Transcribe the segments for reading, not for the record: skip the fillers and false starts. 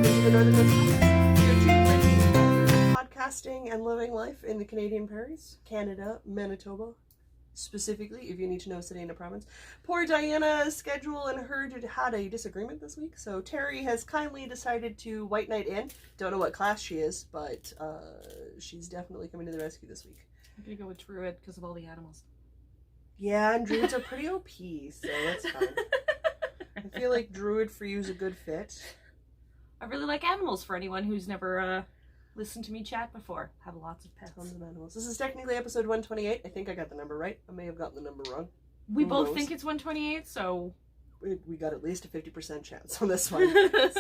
into the Northern West. You're tuned in podcasting and living life in the Canadian prairies, Canada, Manitoba, specifically, if you need to know city and a province. Poor Diana's schedule and her had a disagreement this week, so Terry has kindly decided to white knight in. Don't know what class she is, but she's definitely coming to the rescue this week. I'm gonna go with Druid because of all the animals. Yeah, and druids are pretty OP, so that's fine. I feel like druid for you is a good fit. I really like animals for anyone who's never listened to me chat before. Have lots of pets. Tons of animals. This is technically episode 128. I think I got the number right. I may have gotten the number wrong. We both think it's 128, so... We got at least a 50% chance on this one.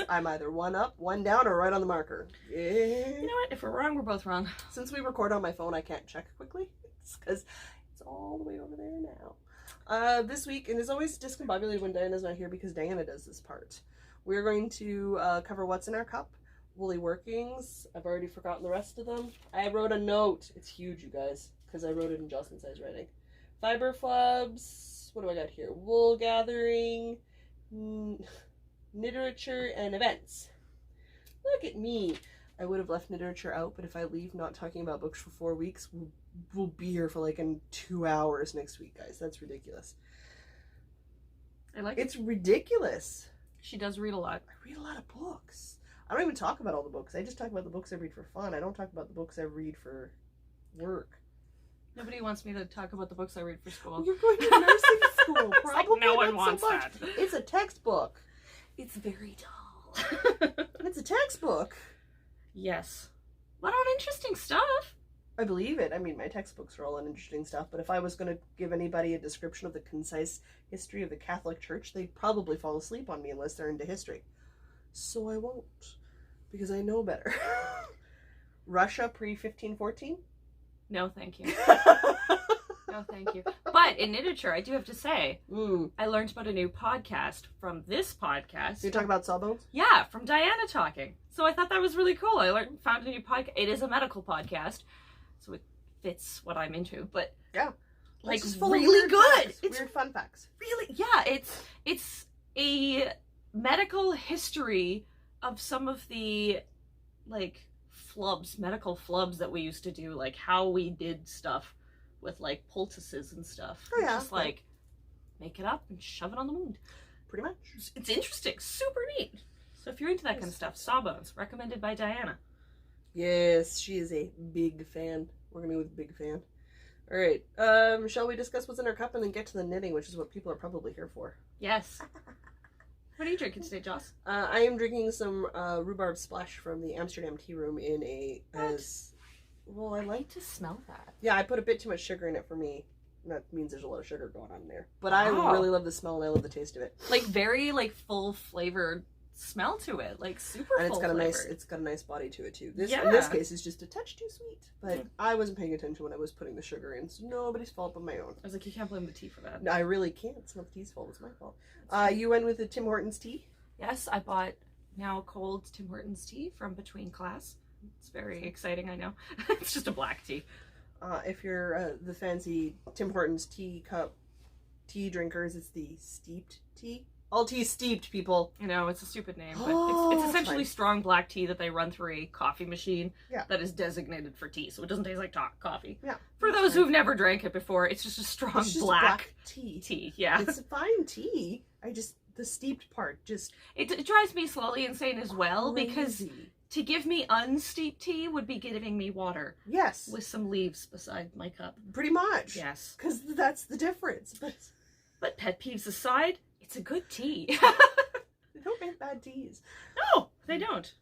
I'm either one up, one down, or right on the marker. Yeah. You know what? If we're wrong, we're both wrong. Since we record on my phone, I can't check quickly. It's because it's all the way over there now. This week, and it's always discombobulated when Diana's not here because Diana does this part. We're going to cover what's in our cup, woolly workings. I've already forgotten the rest of them. I wrote a note. It's huge, you guys, because I wrote it in Jocelyn size writing. Fiber flubs. What do I got here? Wool gathering, literature, and events. Look at me. I would have left literature out, but if I leave not talking about books for 4 weeks, we'll be here for like in 2 hours next week, guys. That's ridiculous. I like it. It's ridiculous. She does read a lot. I read a lot of books. I don't even talk about all the books. I just talk about the books I read for fun. I don't talk about the books I read for work. Nobody wants me to talk about the books I read for school. You're going to nursing school. It's Probably like no one not wants so much. that. It's a textbook. It's very dull. It's a textbook. Yes. What on interesting stuff? I believe it. I mean, my textbooks are all uninteresting stuff, but if I was going to give anybody a description of the concise history of the Catholic Church, they'd probably fall asleep on me unless they're into history. So I won't, because I know better. Russia pre-1514? No, thank you. No, thank you. But in literature, I do have to say, I learned about a new podcast from this podcast. You talk about sawbones? Yeah, from Diana talking. So I thought that was really cool. I found a new podcast. It is a medical podcast, so it fits what I'm into. But yeah, like it's full really of good. Facts, It's weird fun facts. Really, yeah. It's a medical history of some of the like medical flubs that we used to do, like how we did stuff with like poultices and stuff. Oh, yeah. Just like make it up and shove it on the moon. Pretty much. It's interesting, super neat. So if you're into that kind of stuff, Sawbones, recommended by Diana. Yes, she is a big fan. We're gonna go with big fan. All right. Shall we discuss what's in our cup and then get to the knitting, which is what people are probably here for? Yes. What are you drinking today, Joss? I am drinking some rhubarb splash from the Amsterdam tea room in a well, I like to smell that. Yeah, I put a bit too much sugar in it for me. That means there's a lot of sugar going on there. But I really love the smell and I love the taste of it. Like very like full flavored smell to it, like super and full flavored. It's got a nice body to it too. In this case is just a touch too sweet. But I wasn't paying attention when I was putting the sugar in, so nobody's fault but my own. I was like, you can't blame the tea for that. No, I really can't. It's not the tea's fault, it's my fault. You went with the Tim Hortons tea? Yes, I bought now cold Tim Hortons tea from between class. It's very exciting, I know. It's just a black tea. If you're the fancy Tim Hortons teacup tea drinkers, it's the steeped tea. All tea is steeped, people. You know, it's a stupid name, but it's essentially strong black tea that they run through a coffee machine that is designated for tea, so it doesn't taste like coffee. Yeah. For those who've never drank it before, it's just a strong black tea. Yeah. It's a fine tea. The steeped part just... It drives me slowly insane as well, because to give me unsteeped tea would be giving me water. Yes. With some leaves beside my cup. Pretty much. Yes. Because that's the difference. But pet peeves aside, it's a good tea. They don't make bad teas. No, they don't.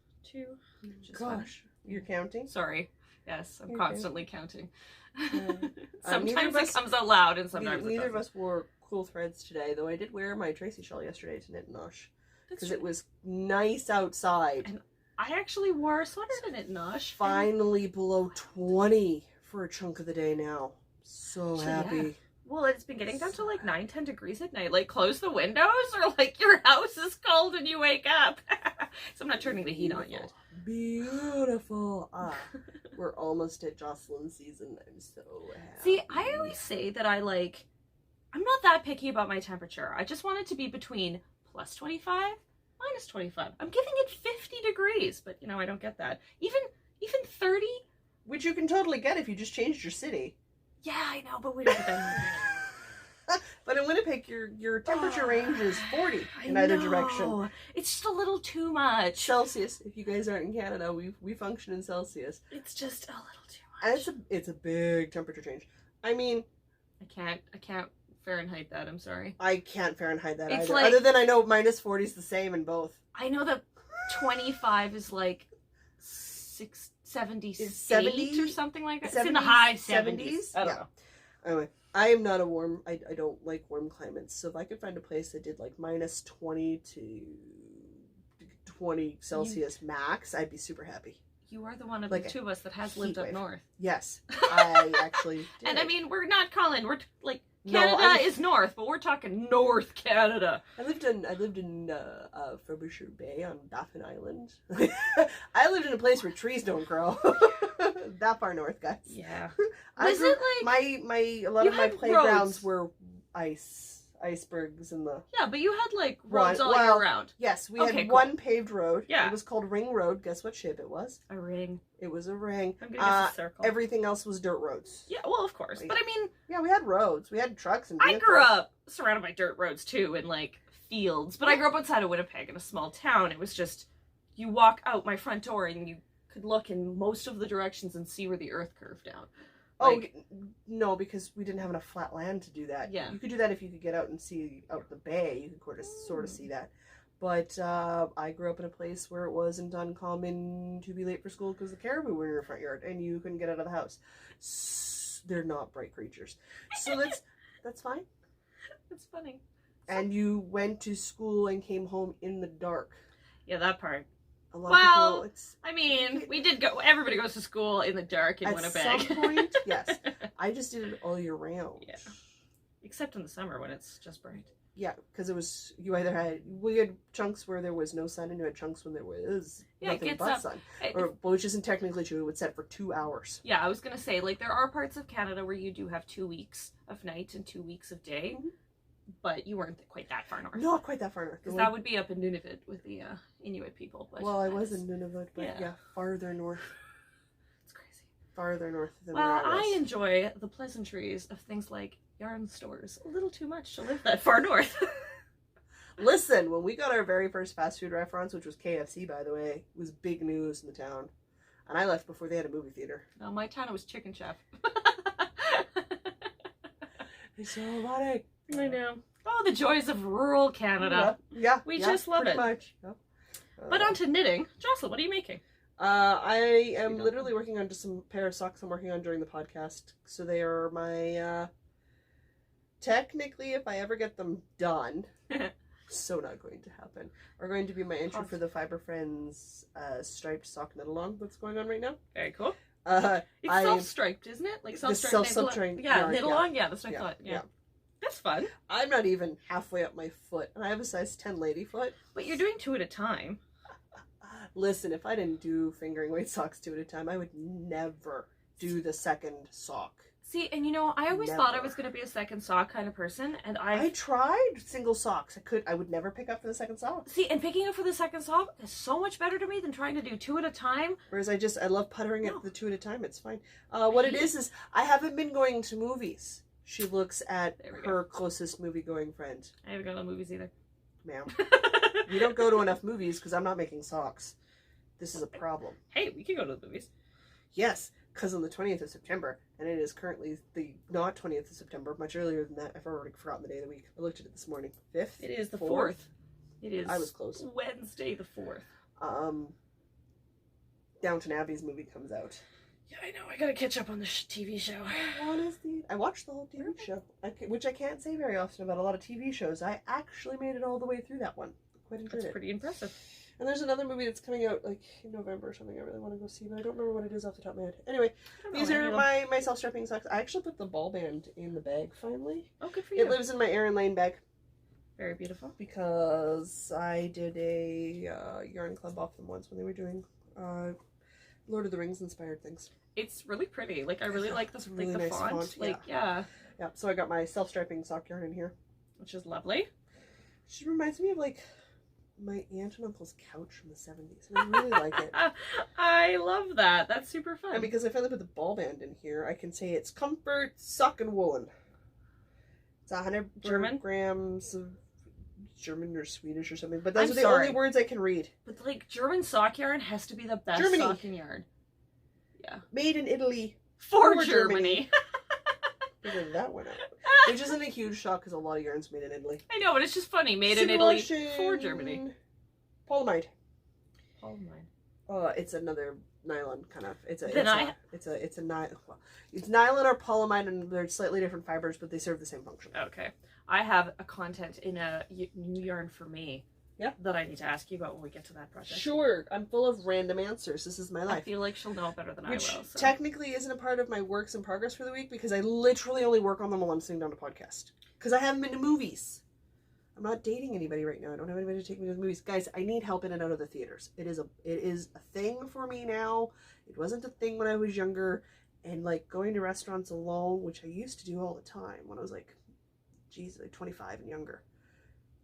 Gosh. You're counting? Sorry. Yes, I'm constantly counting. Yeah. Sometimes it comes out loud and sometimes neither of us wore cool threads today, though I did wear my Tracy shawl yesterday to knit and nosh. Because it was nice outside. And I actually wore a sweater to knit and nosh. Finally below 20 for a chunk of the day now. So happy. Yeah. Well, it's been getting down to like 9-10 degrees at night. Like, close the windows or like your house is cold and you wake up. So I'm not turning the heat on yet. Beautiful. We're almost at Jocelyn season. I'm so happy. See, I always say that I'm not that picky about my temperature. I just want it to be between plus 25 minus 25. I'm giving it 50 degrees, but you know, I don't get that. Even 30? Which you can totally get if you just changed your city. Yeah, I know, but we don't get that. But in Winnipeg, your temperature range is 40 in either direction. It's just a little too much. Celsius. If you guys aren't in Canada, we function in Celsius. It's just a little too much. And it's a big temperature change. I mean, I can't Fahrenheit that. I'm sorry. I can't Fahrenheit that It's either. like, other than I know minus 40 is the same in both. I know that 25 is like 78 70 or something like that. 70s, It's in the high 70s. I don't know. Anyway, I am not a warm. I don't like warm climates. So if I could find a place that did like minus 20 to 20 Celsius max, I'd be super happy. You are the one of Like the two of us that has lived up north. Yes, I actually did. And I mean, we're not calling. We're like No, Canada is north, but we're talking North Canada. I lived in Frobisher Bay on Baffin Island. I lived in a place where trees don't grow. That far north, guys. Yeah. Was it like a lot of my playgrounds were icebergs in the. Yeah, but you had like roads all year round. Yes, we had one paved road. Yeah. It was called Ring Road. Guess what shape it was? A ring. It was a ring. I'm gonna guess a circle. Everything else was dirt roads. Yeah, well, of course. But I mean, yeah, we had roads. We had trucks and vehicles. I grew up surrounded by dirt roads too, and like fields. But I grew up outside of Winnipeg in a small town. It was just you walk out my front door and you could look in most of the directions and see where the earth curved down. Like, no, because we didn't have enough flat land to do that. Yeah. You could do that if you could get out and see out the bay. You could sort of see that. But I grew up in a place where it wasn't uncommon to be late for school because the caribou were in your front yard and you couldn't get out of the house. They're not bright creatures. So that's fine. That's funny. And you went to school and came home in the dark. Yeah, that part. A lot of people, I mean, we did go. Everybody goes to school in the dark in Winnipeg. At some point, yes. I just did it all year round. Yeah. Except in the summer when it's just bright. Yeah, because it was, we had chunks where there was no sun and you had chunks when there was nothing but sun. Which isn't technically true, it would set for 2 hours. Yeah, I was going to say, like, there are parts of Canada where you do have 2 weeks of night and 2 weeks of day. Mm-hmm. But you weren't quite that far north. Not quite that far north. Because that would be up in Nunavut with the Inuit people. But well, I was in Nunavut, but yeah, farther north. It's crazy. Farther north than where I was. Well, I enjoy the pleasantries of things like yarn stores a little too much to live that far north. Listen, when we got our very first fast food restaurants, which was KFC, by the way, it was big news in the town. And I left before they had a movie theater. No, my town, it was Chicken Chef. It's so erotic. I know. Oh, the joys of rural Canada. Yeah. We just love it. Much. Yeah. But on to knitting. Jocelyn, what are you making? I am literally working on just some pair of socks I'm working on during the podcast. So they are my, technically, if I ever get them done, so not going to happen, are going to be my entry for the Fiber Friends striped sock knit along that's going on right now. Very cool. It's self-striped, isn't it? Like self-striped. Yeah, knit along. Yeah, that's what I thought. Yeah. That's fun. I'm not even halfway up my foot, and I have a size 10 lady foot. But you're doing 2 at a time. Listen, if I didn't do fingering weight socks 2 at a time, I would never do the second sock. See, and you know, I always thought I was going to be a second sock kind of person, and I tried single socks. I would never pick up for the second sock. See, and picking up for the second sock is so much better to me than trying to do 2 at a time. Whereas I love puttering at the 2 at a time. It's fine. What it is I haven't been going to movies. She looks at her closest movie-going friend. I haven't gone to the movies either. Ma'am. We don't go to enough movies because I'm not making socks. This is a problem. Hey, we can go to the movies. Yes, because on the 20th of September, and it is currently the not 20th of September, much earlier than that. I've already forgotten the day of the week. I looked at it this morning. 5th? It is the 4th. It is. I was close. Wednesday the 4th. Downton Abbey's movie comes out. Yeah, I know. I gotta catch up on the TV show. I watched the whole TV show, which I can't say very often about a lot of TV shows. I actually made it all the way through that one. Quite enjoyed it. That's pretty impressive. And there's another movie that's coming out like in November or something I really want to go see, but I don't remember what it is off the top of my head. Anyway, these are my self-strapping socks. I actually put the ball band in the bag finally. Oh, good for you. It lives in my Erin Lane bag. Very beautiful. Because I did a yarn club off them once when they were doing Lord of the Rings inspired things. It's really pretty. Like, I really like the, really the nice font. Like, yeah. Yeah, so I got my self-striping sock yarn in here. Which is lovely. She reminds me of, like, my aunt and uncle's couch from the 70s. I really like it. I love that. That's super fun. And because I finally put the ball band in here, I can say it's comfort sock and woolen. It's 100 German? grams of German or Swedish or something. But those I'm are the sorry. only words I can read. But like German sock yarn has to be the best Germany. sock yarn. Yeah. Made in Italy. For Germany. Figured that one out. Which isn't a huge shock because a lot of yarn's made in Italy. I know, but it's just funny. Made in Italy Simulation. for Germany. Polyamide. Polyamide. It's another nylon kind of. It's nylon or polyamide, and they're slightly different fibers, but they serve the same function. Okay. I have a content in a new yarn for me. Yeah. That I need to ask you about when we get to that project. Sure, I'm full of random answers. This is my I life. feel like she'll know it better than Which I will. So. technically isn't a part of my works in progress for the week because I literally only work on them while I'm sitting down to podcast. Because I haven't been to movies. I'm not dating anybody right now. I don't have anybody to take me to the movies. Guys, I need help in and out of the theaters. It is a thing for me now. It wasn't a thing when I was younger. And like going to restaurants alone, which I used to do all the time when I was like, geez, like 25 and younger.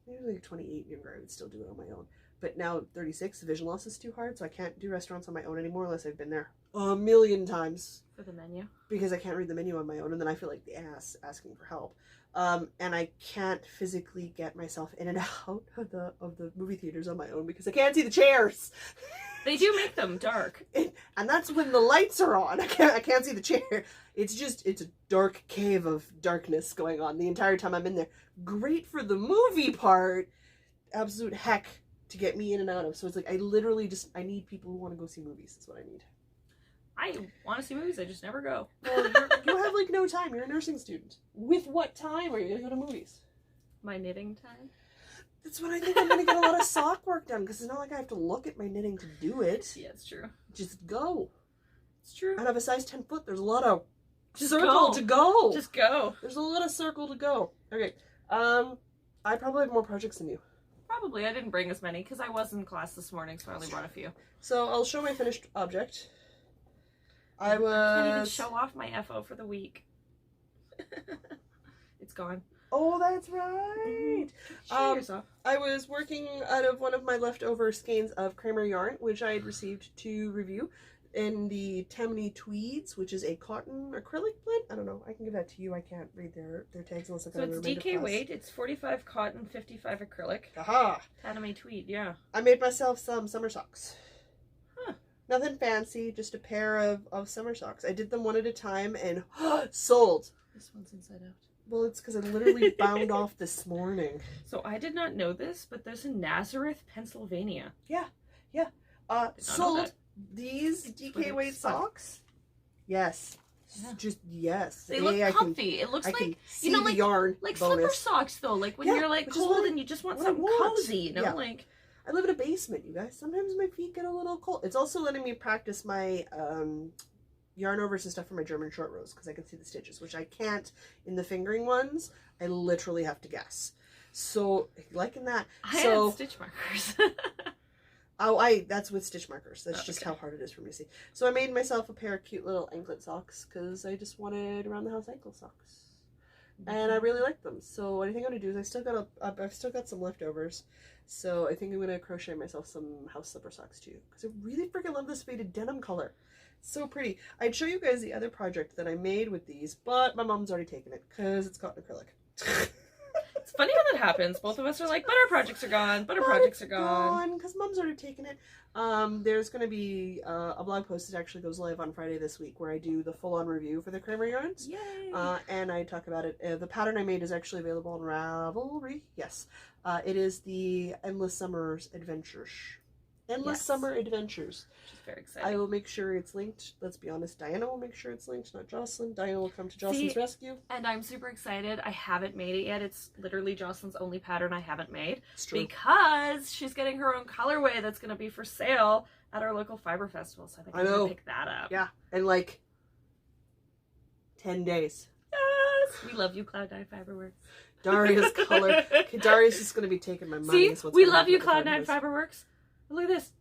Maybe like 28 and younger, I would still do it on my own. But now 36, the vision loss is too hard, so I can't do restaurants on my own anymore unless I've been there a million times. For the menu? Because I can't read the menu on my own, and then I feel like the ass asking for help. And I can't physically get myself in and out of the movie theaters on my own because I can't see the chairs. They do make them dark. And that's when the lights are on. I can't see the chair. It's a dark cave of darkness going on the entire time I'm in there. Great for the movie part. Absolute heck to get me in and out of. So it's like I literally I need people who want to go see movies. That's what I need. I want to see movies, I just never go. Well, you have like no time. You're a nursing student. With what time are you going to go to movies? My knitting time? That's when I think I'm going to get a lot of sock work done because it's not like I have to look at my knitting to do it. Yeah, it's true. Just go. It's true. Out of a size 10 foot, there's a lot of Just circle go. to go. Just go. There's a lot of circle to go. Okay. I probably have more projects than you. Probably. I didn't bring as many because I was in class this morning, so I only brought a few. So I'll show my finished object. I can't even show off my FO for the week. It's gone. Oh, that's right. Show yourself. I was working out of one of my leftover skeins of Kramer yarn, which I had received to review, in the Tammany Tweeds, which is a cotton acrylic blend. I don't know. I can give that to you. I can't read their tags unless I've got So it's DK weight. It's 45 cotton, 55 acrylic. Aha! Tammany Tweed, yeah. I made myself some summer socks. Huh. Nothing fancy, just a pair of summer socks. I did them one at a time and sold. This one's inside out. Well, it's because I literally bound off this morning. So I did not know this, but there's in Nazareth, Pennsylvania. Yeah. Sold these DK weight socks. Yes. Yeah. Just yes. They look comfy. It looks like, you know, like the yarn like bonus. slipper socks though. Like when you're like cold and you just want something cozy, you know, like. I live in a basement, you guys. Sometimes my feet get a little cold. It's also letting me practice my yarn overs and stuff for my German short rows because I can see the stitches, which I can't in the fingering ones. I literally have to guess. So liking that. I had stitch markers. That's with stitch markers. That's just how hard it is for me to see. So I made myself a pair of cute little anklet socks because I just wanted around the house ankle socks, and I really like them. So what I think I'm gonna do is I've still got some leftovers. So I think I'm gonna crochet myself some house slipper socks too because I really freaking love this faded denim color. It's so pretty. I'd show you guys the other project that I made with these, but my mom's already taken it because it's cotton acrylic. It's funny how that happens. Both of us are like, but our projects are gone. But our projects are gone. Because mom's already taken it. There's going to be a blog post that actually goes live on Friday this week where I do the full-on review for the Kramer yarns. Yay! And I talk about it. The pattern I made is actually available on Ravelry. Yes. It is the Endless Summer's Adventures. Summer Adventures. Which is very exciting. I will make sure it's linked. Let's be honest, Diana will make sure it's linked, not Jocelyn. Diana will come to Jocelyn's rescue. And I'm super excited. I haven't made it yet. It's literally Jocelyn's only pattern I haven't made. It's true. Because she's getting her own colorway that's going to be for sale at our local fiber festival. So I think I'm going to pick that up. Yeah. In like 10 days. Yes! We love you, Cloud9 Fiberworks. Daria's color. Okay, Daria's just going to be taking my money. See? We love you, Cloud9 Fiberworks. Look at this.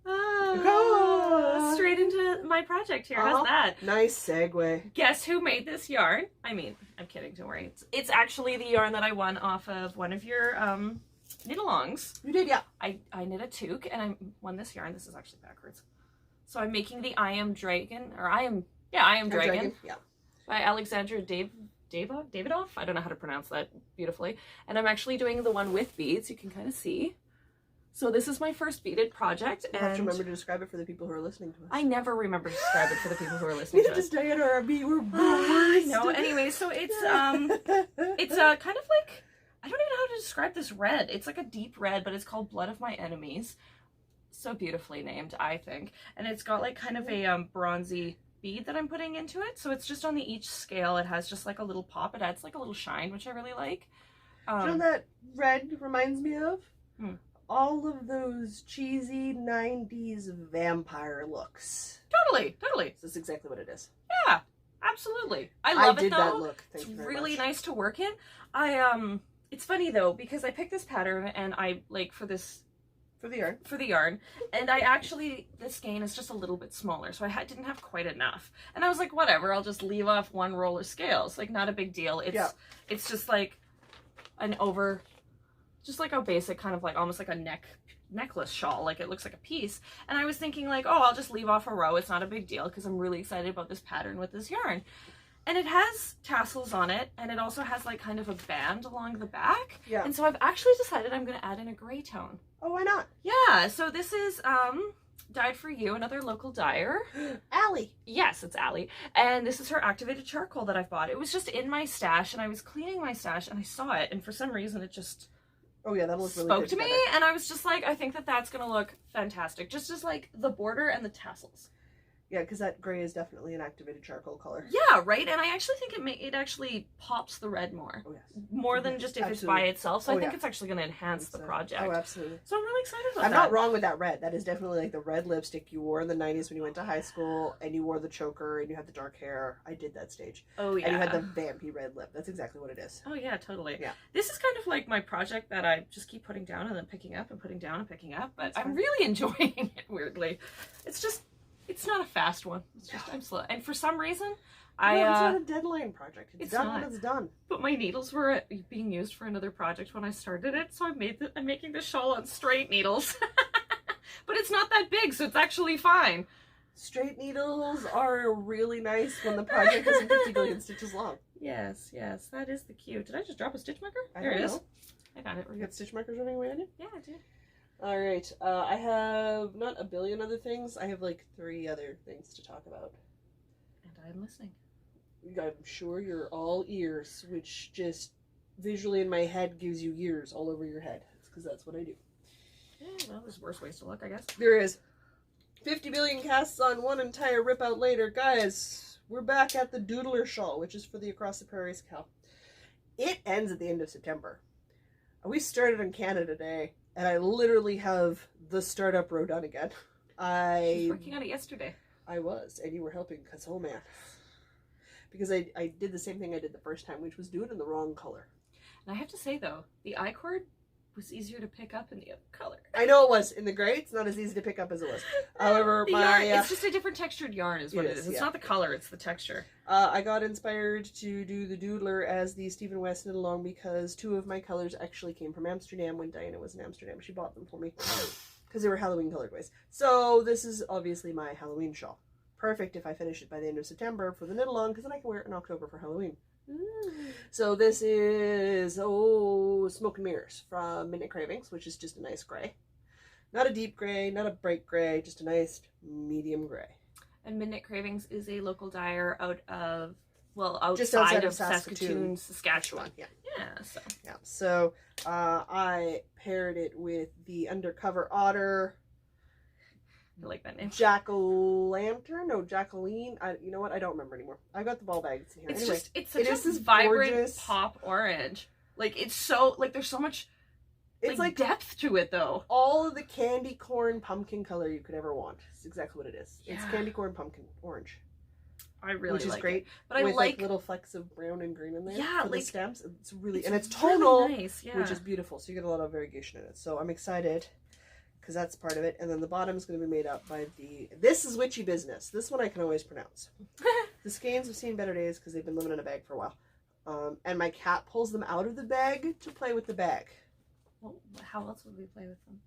Straight into my project here. How's that? Nice segue. Guess who made this yarn? I mean, I'm kidding, don't worry. It's actually the yarn that I won off of one of your knit-alongs. You did, yeah. I knit a toque, and I won this yarn. This is actually backwards. So I'm making the I Am Dragon, or I Am Dragon. Yeah. By Alexandra Davidoff. I don't know how to pronounce that beautifully. And I'm actually doing the one with beads. You can kind of see. So this is my first beaded project. You have to remember to describe it for the people who are listening to us. I never remember to describe it for the people who are listening to us. Just Diana or me, we're I know. Anyway, so it's kind of like, I don't even know how to describe this red. It's like a deep red, but it's called Blood of My Enemies. So beautifully named, I think. And it's got like kind of a bronzy bead that I'm putting into it. So it's just on the each scale. It has just like a little pop. It adds like a little shine, which I really like. You know what that red reminds me of? All of those cheesy 90s vampire looks. Totally. That's exactly what it is. Yeah, absolutely. I love it though. That look. It's really nice to work in. It's funny though, because I picked this pattern and I like for the yarn, and I actually, this skein is just a little bit smaller, so I didn't have quite enough, and I was like, whatever, I'll just leave off one roll of scales, like not a big deal. It's just like just like a basic kind of like almost like a necklace shawl, like it looks like a piece, and I was thinking like, oh, I'll just leave off a row, it's not a big deal, because I'm really excited about this pattern with this yarn. And it has tassels on it, and it also has like kind of a band along the back. Yeah. And so I've actually decided I'm going to add in a gray tone. Oh, why not? Yeah, so this is Dyed for You, another local dyer. Allie. Yes, it's Allie. And this is her activated charcoal that I bought. It was just in my stash, and I was cleaning my stash, and I saw it, and for some reason it just that looks really spoke to me, and I was just like, I think that that's going to look fantastic. Just as like the border and the tassels. Yeah, because that gray is definitely an activated charcoal color. Yeah, right? And I actually think it actually pops the red more. Oh, yes. More than just if it's by itself. So I think it's actually going to enhance the project. Oh, absolutely. So I'm really excited about that. I'm not wrong with that red. That is definitely like the red lipstick you wore in the 90s when you went to high school, and you wore the choker, and you had the dark hair. I did that stage. Oh, yeah. And you had the vampy red lip. That's exactly what it is. Oh, yeah, totally. Yeah. This is kind of like my project that I just keep putting down and then picking up and putting down and picking up. But I'm really enjoying it, weirdly. It's not a fast one. It's just, I'm slow. And for some reason, it's not a deadline project. It's done when it's done. But my needles were being used for another project when I started it, so I'm making the shawl on straight needles. But it's not that big, so it's actually fine. Straight needles are really nice when the project isn't 50 billion stitches long. Yes, that is the cue. Did I just drop a stitch marker? There it is. I got it. You got stitch markers running away on you? Yeah, I did. Alright, I have not a billion other things. I have like 3 other things to talk about. And I'm listening. I'm sure you're all ears, which just visually in my head gives you ears all over your head. It's because that's what I do. Yeah, well, there's worse ways to look, I guess. There is. 50 billion casts on one entire rip out later. Guys, we're back at the Doodler shawl, which is for the Across the Prairies cow. It ends at the end of September. We started in Canada Day. And I literally have the startup row done again. I was working on it yesterday. I was, and you were helping, because oh man. Because I did the same thing I did the first time, which was do it in the wrong color. And I have to say though, the I-cord was easier to pick up in the other color. I know it was. In the gray, it's not as easy to pick up as it was. However, yarn, it's just a different textured yarn is what it is. It's not the color, it's the texture. I got inspired to do the Doodler as the Stephen West knit along because 2 of my colors actually came from Amsterdam when Diana was in Amsterdam. She bought them for me because they were Halloween colorways. So this is obviously my Halloween shawl. Perfect if I finish it by the end of September for the knit along, because then I can wear it in October for Halloween. So this is Smoke and Mirrors from Midnight Cravings, which is just a nice gray. Not a deep gray, not a bright gray, just a nice medium gray. And Midnight Cravings is a local dyer outside of Saskatoon, Saskatchewan. Yeah. So I paired it with the Undercover Otter. I like that name. Jack-o'-lantern? No, Jacqueline. You know what? I don't remember anymore. I got the ball bags here. It's anyway, just, it's such a vibrant gorgeous pop orange. Like, it's so, like, there's so much like depth to it, though. All of the candy corn pumpkin color you could ever want. It's exactly what it is. Yeah. It's candy corn pumpkin orange. I really which is like great. It. But I with, like little flecks of brown and green in there. Yeah, for like the stamps. It's really, and it's tonal, really nice, yeah. which is beautiful. So you get a lot of variegation in it. So I'm excited because that's part of it. And then the bottom is going to be made up by this is Witchy Business. This one I can always pronounce. The skeins have seen better days because they've been living in a bag for a while. And my cat pulls them out of the bag to play with the bag. Well, how else would we play with them?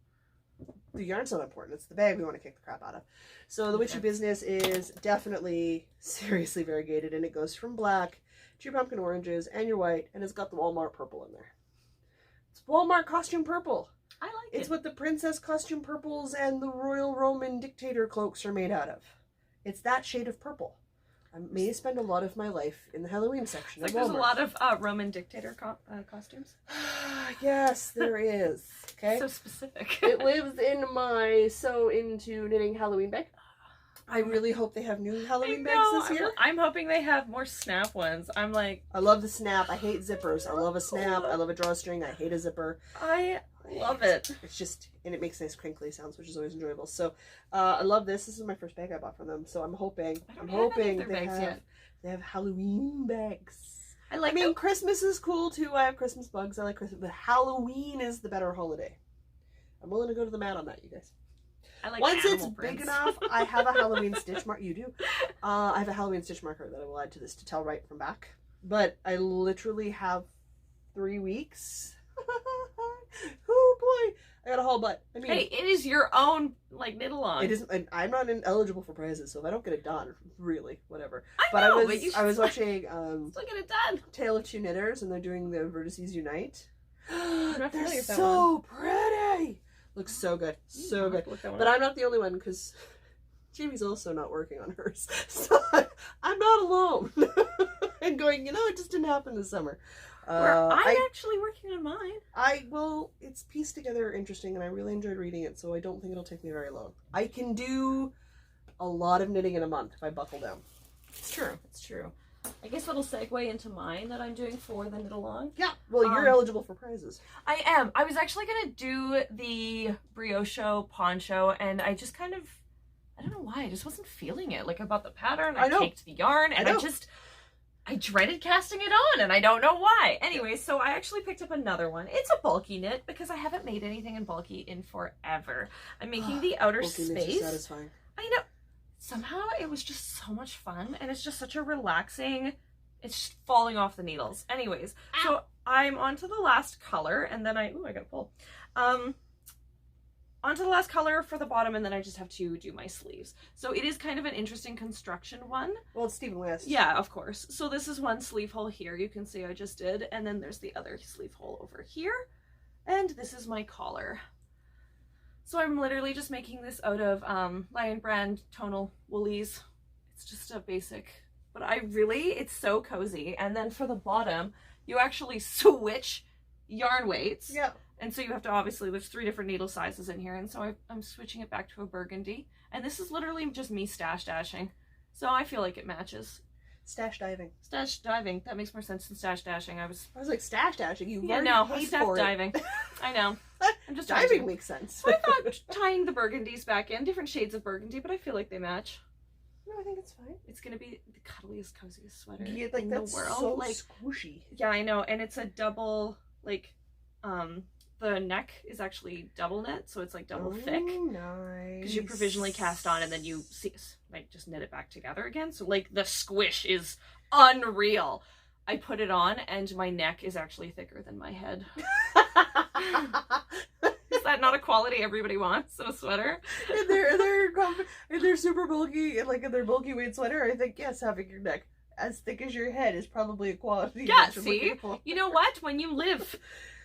The yarn's not important. It's the bag we want to kick the crap out of. So the witchy business is definitely seriously variegated, and it goes from black to your pumpkin oranges and your white, and it's got the Walmart purple in there. It's Walmart costume purple. I like it. It's what the princess costume purples and the royal Roman dictator cloaks are made out of. It's that shade of purple. I may spend a lot of my life in the Halloween section. Like of there's Walmart. a lot of Roman dictator costumes. Yes, there is. Okay. So specific. It lives in my so into knitting Halloween bag. I really hope they have new Halloween bags this year. I'm hoping they have more snap ones. I'm like, I love the snap. I hate zippers. I love a snap. I love a drawstring. I hate a zipper. I love it. It's just, and it makes nice crinkly sounds, which is always enjoyable. So I love this. This is my first bag I bought from them. So I'm hoping they have Halloween bags. I mean, Christmas is cool too. I have Christmas bugs. I like Christmas, but Halloween is the better holiday. I'm willing to go to the mat on that, you guys. I like Once it's prints. big enough, I have a Halloween stitch marker. You do. I have a Halloween stitch marker that I will add to this to tell right from back. But I literally have 3 weeks. Oh boy, I got a whole butt. I mean, hey, it is your own like knit along. It isn't. I'm not eligible for prizes, so if I don't get it done, really, whatever. I was watching still get it done. Tale of Two Knitters, and they're doing the Vertices Unite. They're so pretty. Looks so good, so good. But I'm not the only one because Jamie's also not working on hers, so I'm not alone. And going, it just didn't happen this summer. I'm actually working on mine. It's pieced together interesting, and I really enjoyed reading it, so I don't think it'll take me very long. I can do a lot of knitting in a month if I buckle down. It's true. It's true. I guess that'll segue into mine that I'm doing for the knit along. Yeah. Well, you're eligible for prizes. I am. I was actually going to do the brioche poncho, and I just kind of, I don't know why, I just wasn't feeling it. Like, I bought the pattern, I caked the yarn, and I dreaded casting it on, and I don't know why. Anyway, so I actually picked up another one. It's a bulky knit, because I haven't made anything in bulky in forever. I'm making the Outerspace. Bulky knits are satisfying. I know. Somehow it was just so much fun, and it's just such a relaxing, it's just falling off the needles. Anyways, so I'm onto the last color, and then I got a pull. Onto the last color for the bottom, and then I just have to do my sleeves. So it is kind of an interesting construction one. Well, it's Stephen West. Yeah, of course. So this is one sleeve hole here, you can see I just did, and then there's the other sleeve hole over here, and this is my collar. So I'm literally just making this out of Lion Brand tonal woolies. It's just a basic, but it's so cozy. And then for the bottom, you actually switch yarn weights. Yeah. And so you have to, obviously, there's 3 different needle sizes in here. And so I'm switching it back to a burgundy. And this is literally just me stash dashing. So I feel like it matches. Stash diving. Stash diving. That makes more sense than stash dashing. I was like, stash dashing? You paid stash for diving. It. I know. I'm just diving makes sense. So I thought tying the burgundies back in, different shades of burgundy, but I feel like they match. No, I think it's fine. It's gonna be the cuddliest, coziest sweater in the world. So squishy. Yeah, I know, and it's a double, the neck is actually double knit, so it's like double thick. Nice. Because you provisionally cast on and then you just knit it back together again. So the squish is unreal. I put it on and my neck is actually thicker than my head. Is that not a quality everybody wants in a sweater? And they're super bulky, and in their bulky weight sweater, I think, yes, having your neck as thick as your head is probably a quality. Yeah, see? You know what? When you live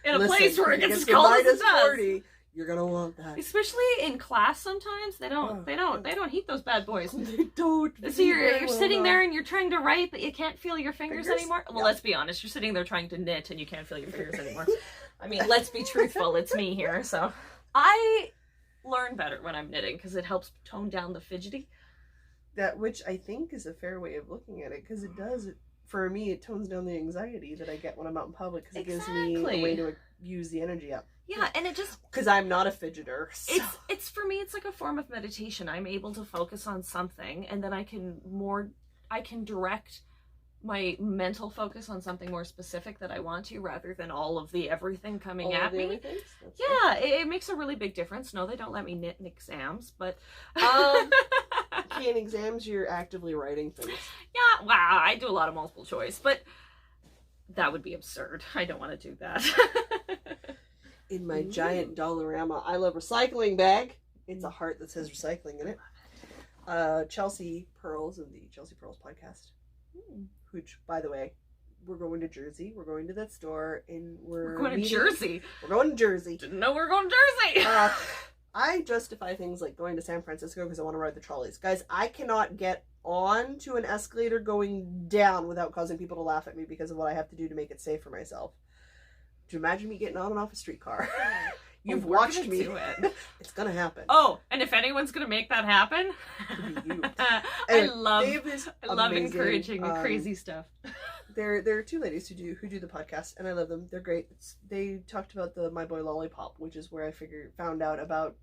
in a place where it gets as cold as it does, 40, you're gonna want that. Especially in class sometimes, they don't heat those bad boys. They don't. So you're sitting there and you're trying to write, but you can't feel your fingers anymore. Well, let's be honest, you're sitting there trying to knit and you can't feel your fingers anymore. I mean, let's be truthful, it's me here. So I learn better when I'm knitting because it helps tone down the fidgety. That, which I think is a fair way of looking at it, because it does. For me, it tones down the anxiety that I get when I'm out in public, because it gives me a way to use the energy up. Yeah, and it just... Because I'm not a fidgeter. So. It's for me, it's like a form of meditation. I'm able to focus on something, and then I can direct my mental focus on something more specific that I want to, rather than all of the everything coming at me. Yeah, it makes a really big difference. No, they don't let me knit in exams, but... in exams, you're actively writing things. Yeah, wow, I do a lot of multiple choice, but that would be absurd. I don't want to do that. in my Ooh. giant Dollarama I Love Recycling bag. It's a heart that says recycling in it. Chelsea Pearls of the Chelsea Pearls podcast. Which, by the way, we're going to Jersey. We're going to that store, and we're going to Jersey. We're going to Jersey. Didn't know we were going to Jersey. I justify things like going to San Francisco because I want to ride the trolleys. Guys, I cannot get on to an escalator going down without causing people to laugh at me because of what I have to do to make it safe for myself. Do you imagine me getting on and off a streetcar? You've watched me. Do it. It's gonna happen. Oh, and if anyone's gonna make that happen, you. I love encouraging crazy stuff. There are two ladies who do the podcast, and I love them. They're great. They talked about the My Boy Lollipop, which is where I found out about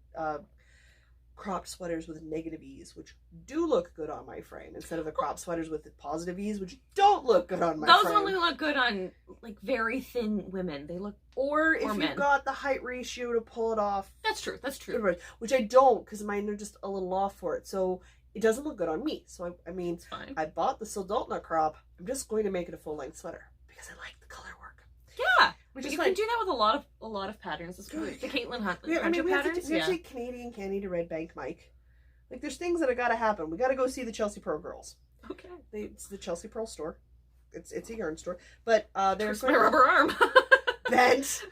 cropped sweaters with negative ease, which do look good on my frame, instead of the cropped sweaters with the positive ease, which don't look good on my frame. Those only look good on like very thin women. They look or if you've got the height ratio to pull it off. That's true. That's true. Which I don't, because mine are just a little off for it. So it doesn't look good on me. So I mean, it's fine. I bought the Sildotna crop. I'm just going to make it a full length sweater because I like the color work. Yeah. Which you can do that with a lot of patterns. The Caitlin Hunter patterns. We have to Canadian Candy to Red Bank Mike. Like, there's things that have got to happen. We got to go see the Chelsea Pearl girls. Okay. It's the Chelsea Pearl store. It's a yarn store. But there's my rubber arm. Bent.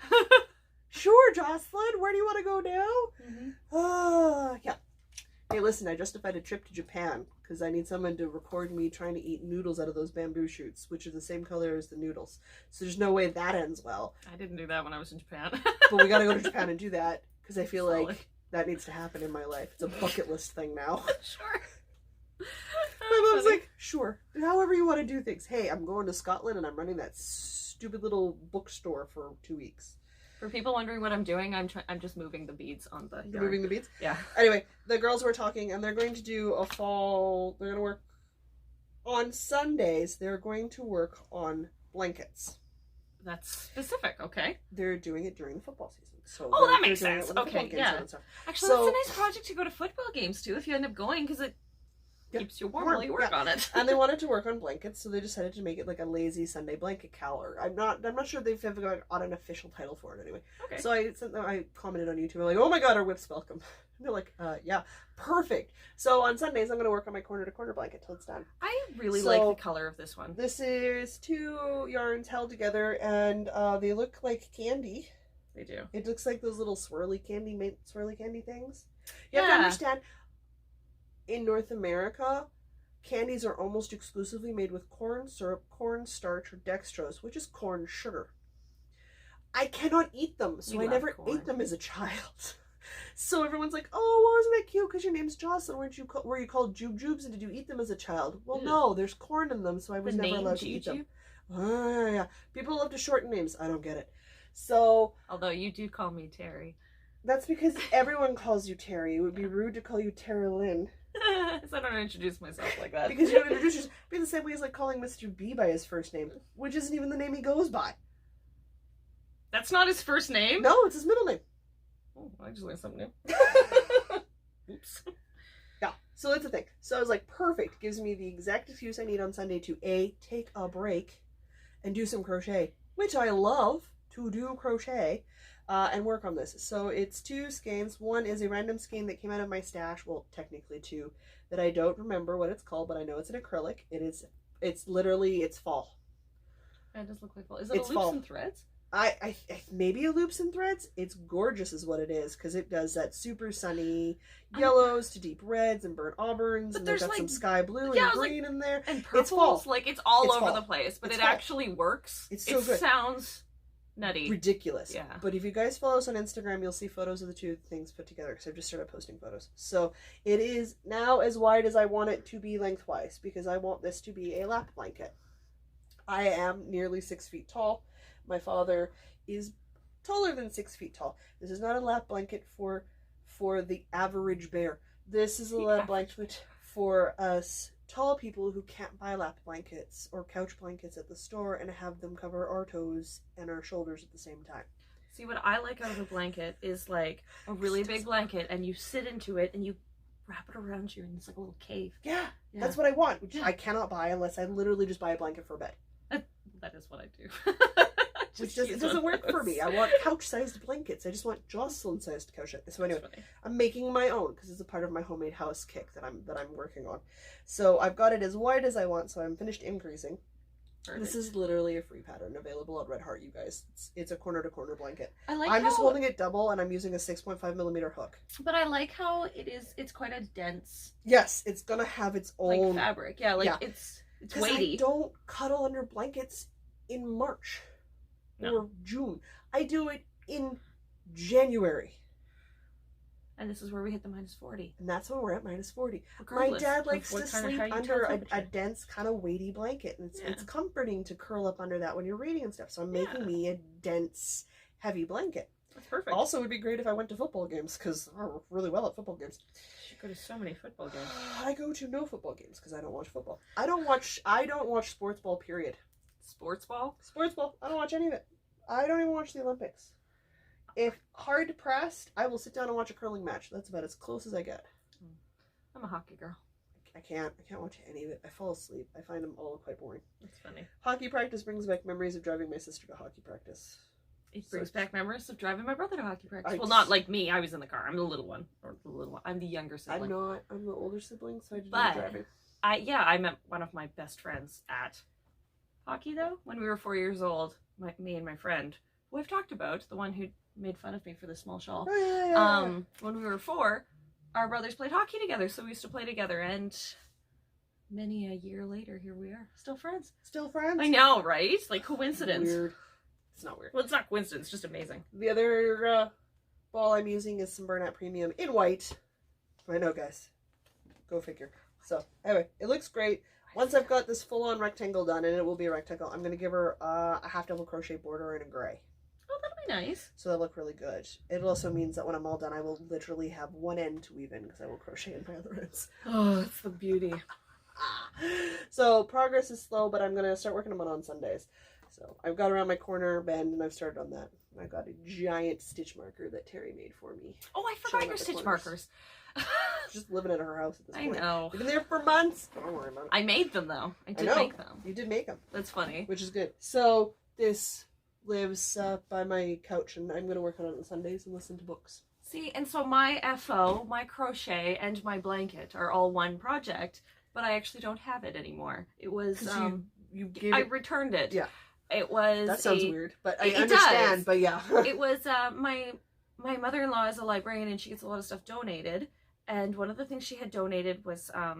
Sure, Jocelyn. Where do you want to go now? Yeah. Hey, listen, I justified a trip to Japan because I need someone to record me trying to eat noodles out of those bamboo shoots, which are the same color as the noodles. So there's no way that ends well. I didn't do that when I was in Japan. But we got to go to Japan and do that because I feel like that needs to happen in my life. It's a bucket list thing now. Sure. My mom's like, sure, however you want to do things. Hey, I'm going to Scotland and I'm running that stupid little bookstore for 2 weeks. For people wondering what I'm doing, I'm just moving the beads on the yarn. You're moving the beads? Yeah. Anyway, the girls were talking, and they're going to do a fall. They're going to work on Sundays. They're going to work on blankets. That's specific. Okay. They're doing it during the football season. So that makes sense. Okay, yeah. Actually, that's a nice project to go to football games too if you end up going because it keeps you warm while you work on it. And they wanted to work on blankets, so they decided to make it like a lazy Sunday blanket collar. I'm not sure they've ever got an official title for it anyway. Okay. So I commented on YouTube. I'm like, oh my god, our whips welcome. And they're like, yeah, perfect. So on Sundays, I'm going to work on my corner to corner blanket till it's done. I really like the color of this one. This is 2 yarns held together, and they look like candy. They do. It looks like those little swirly candy things. You have to understand. In North America, candies are almost exclusively made with corn syrup, corn starch, or dextrose, which is corn sugar. I cannot eat them, so I never ate them as a child. So everyone's like, "Oh, well, isn't that cute? Because your name's Jocelyn. Were you called Jube Jubes, and did you eat them as a child?" Well, no, there's corn in them, so I was never allowed to eat them. Yeah. People love to shorten names. I don't get it. So, although you do call me Terri. That's because everyone calls you Terry. It would be rude to call you Teri Lynn. So I don't introduce myself like that. Because you don't introduce yourself. Be the same way as like calling Mr. B by his first name, which isn't even the name he goes by. That's not his first name? No, it's his middle name. Oh, I just learned something new. Oops. Yeah, so that's the thing. So I was like, perfect. Gives me the exact excuse I need on Sunday to A, take a break and do some crochet, which I love to do crochet. And work on this. So it's 2 skeins. One is a random skein that came out of my stash. Well, technically 2 that I don't remember what it's called, but I know it's an acrylic. It's literally fall. It does look like fall. Is it loops and threads? I maybe a loops and threads. It's gorgeous is what it is because it does that super sunny yellows to deep reds and burnt auburns, and there's got some sky blue and green in there and purples. It's all over the place, but it actually works. It's so good. It sounds nutty. Ridiculous. Yeah. But if you guys follow us on Instagram, you'll see photos of the 2 things put together because I've just started posting photos. So it is now as wide as I want it to be lengthwise because I want this to be a lap blanket. I am nearly 6 feet tall. My father is taller than 6 feet tall. This is not a lap blanket for the average bear. This is a lap blanket for us tall people who can't buy lap blankets or couch blankets at the store and have them cover our toes and our shoulders at the same time. See, what I like out of a blanket is like a really big blanket and you sit into it and you wrap it around you and it's like a little cave. Yeah. That's what I want, which I cannot buy unless I literally just buy a blanket for bed. That is what I do. which doesn't work for me. I want couch-sized blankets. I just want Jocelyn-sized couch. So anyway, I'm making my own because it's a part of my homemade house kit that I'm working on. So I've got it as wide as I want. So I'm finished increasing. Perfect. This is literally a free pattern available at Red Heart, you guys. It's a corner-to-corner blanket. I'm just holding it double, and I'm using a 6.5mm hook. But I like how it's quite a dense. Yes, it's gonna have its own fabric. Yeah, it's weighty. I don't cuddle under blankets in March or June. I do it in January. And this is where we hit the -40. And that's when we're at -40. Regardless, my dad likes to sleep under a dense, kind of weighty blanket. And it's comforting to curl up under that when you're reading and stuff. So I'm making me a dense, heavy blanket. That's perfect. Also, it would be great if I went to football games, because I work really well at football games. You go to so many football games. I go to no football games because I don't watch football. I don't watch sports ball, period. Sports ball? Sports ball. I don't watch any of it. I don't even watch the Olympics. If hard pressed, I will sit down and watch a curling match. That's about as close as I get. I'm a hockey girl. I can't watch any of it. I fall asleep. I find them all quite boring. That's funny. Hockey practice brings back memories of driving my sister to hockey practice. It brings back memories of driving my brother to hockey practice. Not like me. I was in the car. I'm the little one. I'm the younger sibling. I'm not. I'm the older sibling, so I did not driving. I met one of my best friends at hockey, though, when we were 4 years old. Me and my friend, who I've talked about, the one who made fun of me for the small shawl. Oh, yeah. When we were 4, our brothers played hockey together, so we used to play together, and many a year later, here we are, still friends. Still friends? I know, right? Like, coincidence. Weird. It's not weird. Well, it's not coincidence, it's just amazing. The other ball I'm using is some Burnett Premium in white. I know, guys. Go figure. So, anyway, it looks great. Once I've got this full-on rectangle done, and it will be a rectangle, I'm going to give her a half double crochet border in a gray. Oh, that'll be nice. So that'll look really good. It also means that when I'm all done, I will literally have one end to weave in, because I will crochet in my other ends. Oh, that's the beauty. So progress is slow, but I'm going to start working them on Sundays. So I've got around my corner bend, and I've started on that. And I've got a giant stitch marker that Terry made for me. Oh, I forgot your stitch markers. Just living at her house at this point. I know. You've been there for months. Don't worry about it. I made them, though. I did make them. You did make them. That's funny. Which is good. So this lives by my couch, and I'm going to work on it on Sundays and listen to books. See, and so my FO, my crochet, and my blanket are all one project, but I actually don't have it anymore. It was, you gave I returned it. Yeah. It was That sounds weird, but I understand, does. But yeah. It was, my mother-in-law is a librarian, and she gets a lot of stuff donated, and one of the things she had donated was, a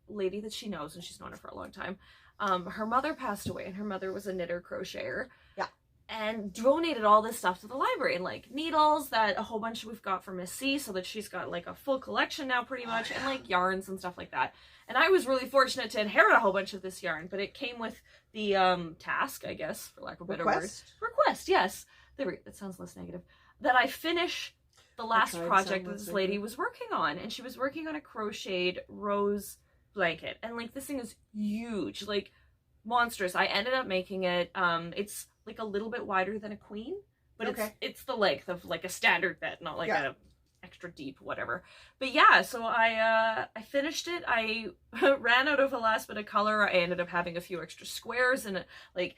lady that she knows, and she's known her for a long time. Her mother passed away, and her mother was a knitter crocheter. Yeah. And donated all this stuff to the library, and like needles that a whole bunch we've got from Miss C, so that she's got like a full collection now pretty much, and like yarns and stuff like that. And I was really fortunate to inherit a whole bunch of this yarn, but it came with the task, I guess, for lack of a better word. Request, yes. That sounds less negative. That I finish the last project that this lady was working on, and she was working on a crocheted rose blanket, and like this thing is huge, like monstrous. I ended up making it, it's like a little bit wider than a queen, but it's the length of like a standard bed, not like a extra deep whatever. But yeah, so I finished it. I ran out of a last bit of color. I ended up having a few extra squares and like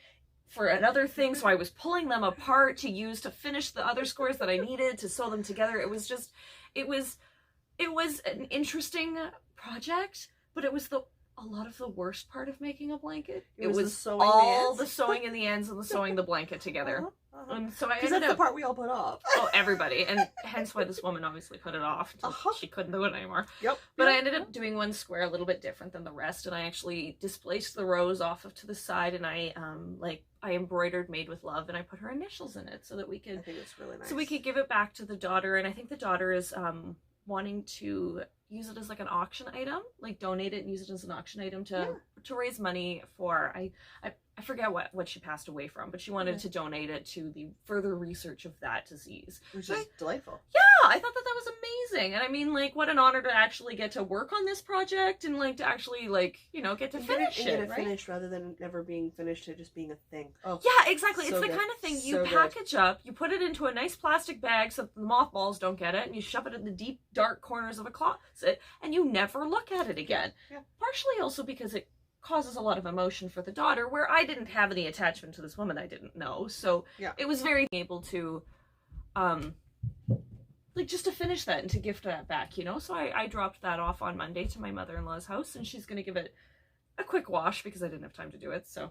for another thing, so I was pulling them apart to use to finish the other squares that I needed to sew them together. It was an interesting project, but it was a lot of the worst part of making a blanket. It was all the sewing in the ends and the sewing the blanket together. So I ended that's the part we all put off. Oh, everybody. And hence why this woman obviously put it off until she couldn't do it anymore. Yep. But I ended up doing one square a little bit different than the rest, and I actually displaced the rose off to the side, and I embroidered "Made with Love," and I put her initials in it so that we could. I think it's really nice. So we could give it back to the daughter, and I think the daughter is wanting to use it as like an auction item, like donate it and use it as an auction item to raise money for I forget what she passed away from, but she wanted to donate it to the further research of that disease. Which is delightful. Yeah, I thought that was amazing. And I mean, like, what an honor to actually get to work on this project and, like, to actually, like, you know, get to finish it, get it right? finished rather than never being finished, it just being a thing. Oh, yeah, exactly. So it's the good. kind of thing you So package up, you put it into a nice plastic bag so that the mothballs don't get it, and you shove it in the deep, dark corners of a closet, and you never look at it again. Yeah. Partially also because it causes a lot of emotion for the daughter, where I didn't have any attachment to this woman I didn't know. So it was very able to, like, just to finish that and to gift that back, you know? So I dropped that off on Monday to my mother-in-law's house, and she's going to give it a quick wash because I didn't have time to do it. So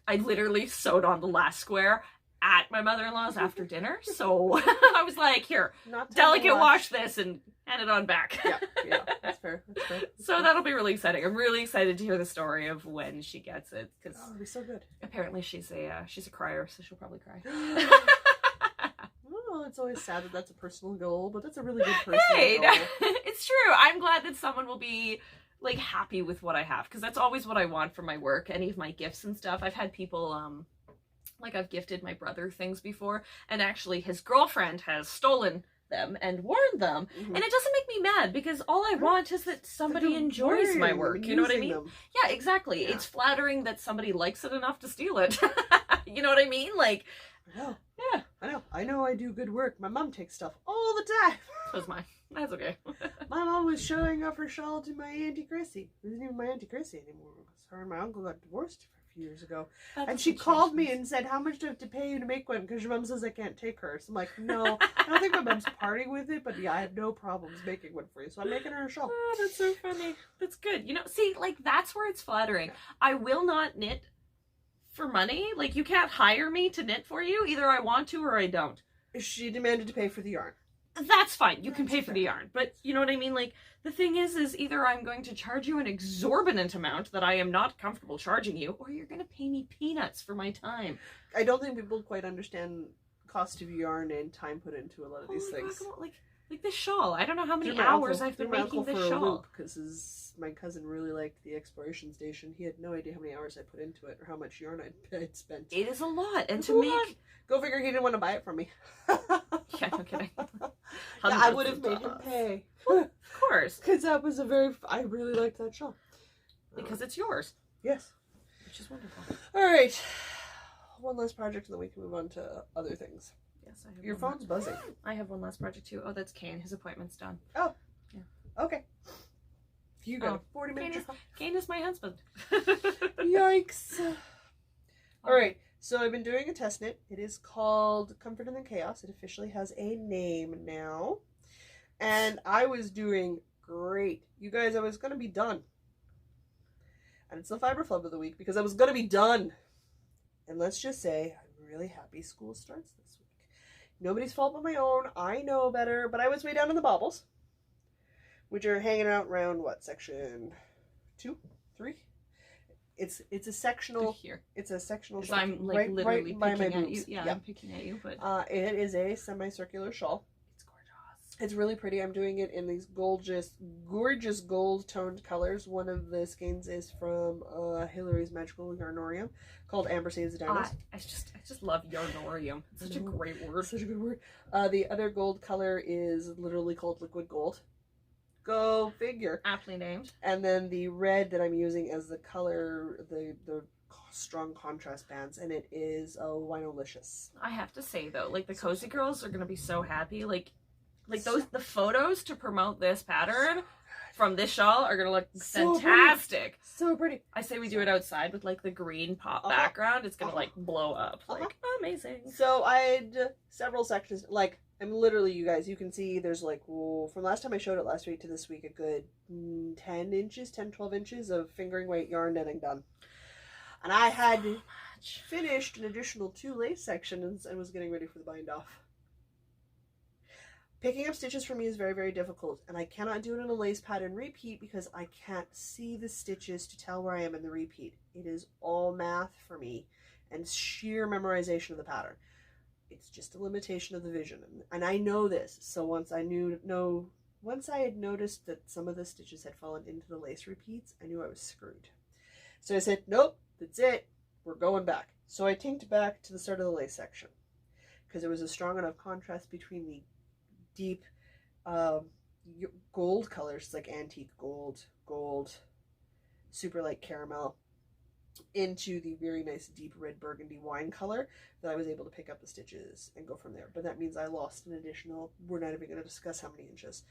I literally sewed on the last square at my mother-in-law's after dinner. So I was like, here, delicate wash this and hand it on back. Yeah, that's fair. So that'll be really exciting. I'm really excited to hear the story of when she gets it, because it'll be so good. Apparently she's a crier, so she'll probably cry. Oh, it's always sad that that's a personal goal, but that's a really good personal goal. It's true. I'm glad that someone will be like happy with what I have, because that's always what I want from my work, any of my gifts and stuff. I've had people like, I've gifted my brother things before, and actually his girlfriend has stolen them and worn them, and it doesn't make me mad, because all I want is that somebody enjoys my work. You know what I mean? Yeah, exactly. It's flattering that somebody likes it enough to steal it. You know what I mean? Like, I know. Yeah. I know I do good work. My mom takes stuff all the time. So's mine. That's okay. My mom was showing off her shawl to my Auntie Chrissy. It wasn't even my Auntie Chrissy anymore. Her and my uncle got divorced a few years ago. And she called me and said, how much do I have to pay you to make one? Because your mom says I can't take her. So I'm like, no, I don't think my mom's partying with it, but yeah, I have no problems making one for you. So I'm making her a shawl. Oh, that's so funny. That's good. You know, see, like, that's where it's flattering. I will not knit for money. Like, you can't hire me to knit for you. Either I want to or I don't. She demanded to pay for the yarn. That's fine. You can pay for the yarn. But you know what I mean? Like, the thing is either I'm going to charge you an exorbitant amount that I am not comfortable charging you, or you're going to pay me peanuts for my time. I don't think people quite understand cost of yarn and time put into a lot of these things. Like this shawl. I don't know how many hours I've been making this shawl. Because my cousin really liked the exploration station. He had no idea how many hours I put into it or how much yarn I'd spent. It is a lot. And to make... Go figure, he didn't want to buy it from me. Yeah, no kidding. I would have made him pay. Of course. Because that was I really liked that shawl. Because it's yours. Yes. Which is wonderful. Alright. One last project and then we can move on to other things. Yes, I have. Your phone's buzzing. I have one last project too. Oh, that's Kane. His appointment's done. Oh. Yeah. Okay. You got 40 minutes. Kane is my husband. Yikes. Alright. So I've been doing a test knit. It is called Comfort in the Chaos. It officially has a name now. And I was doing great. You guys, I was going to be done. And it's the Fiber Flub of the week because I was going to be done. And let's just say I'm really happy school starts this week. Nobody's fault but my own. I know better. But I was way down in the baubles, which are hanging out around, what, section 2? 3? It's a sectional here. It's a sectional shawl. I'm like literally picking at you. Yeah, I'm picking at you. But it is a semicircular shawl. It's gorgeous. It's really pretty. I'm doing it in these gorgeous gold toned colors. One of the skeins is from Hillary's Magical Yarnorium called Amber Saves the Diamonds. I just love yarnorium. It's such a great word. Such a good word. The other gold color is literally called liquid gold. Go figure. Aptly named. And then the red that I'm using as the color, the strong contrast bands, and it is Winolicious. I have to say though, like the cozy girls are gonna be so happy. Like the photos to promote this pattern from this shawl are gonna look fantastic. So pretty. I say we do it outside with like the green pop background. It's gonna like blow up. Like amazing. So I had several sections. Like, I'm literally, you guys, you can see there's like, from last time I showed it last week to this week, a good 12 inches of fingering weight yarn netting done. And I had finished an additional 2 lace sections and was getting ready for the bind off. Picking up stitches for me is very, very difficult, and I cannot do it in a lace pattern repeat because I can't see the stitches to tell where I am in the repeat. It is all math for me and sheer memorization of the pattern. It's just a limitation of the vision, and I know this. So once I had noticed that some of the stitches had fallen into the lace repeats, I knew I was screwed. So I said, nope, that's it. We're going back. So I tinked back to the start of the lace section because there was a strong enough contrast between the deep gold colors, it's like antique gold, super light caramel, into the very nice deep red burgundy wine color, that I was able to pick up the stitches and go from there. But that means I lost an additional, we're not even going to discuss how many inches.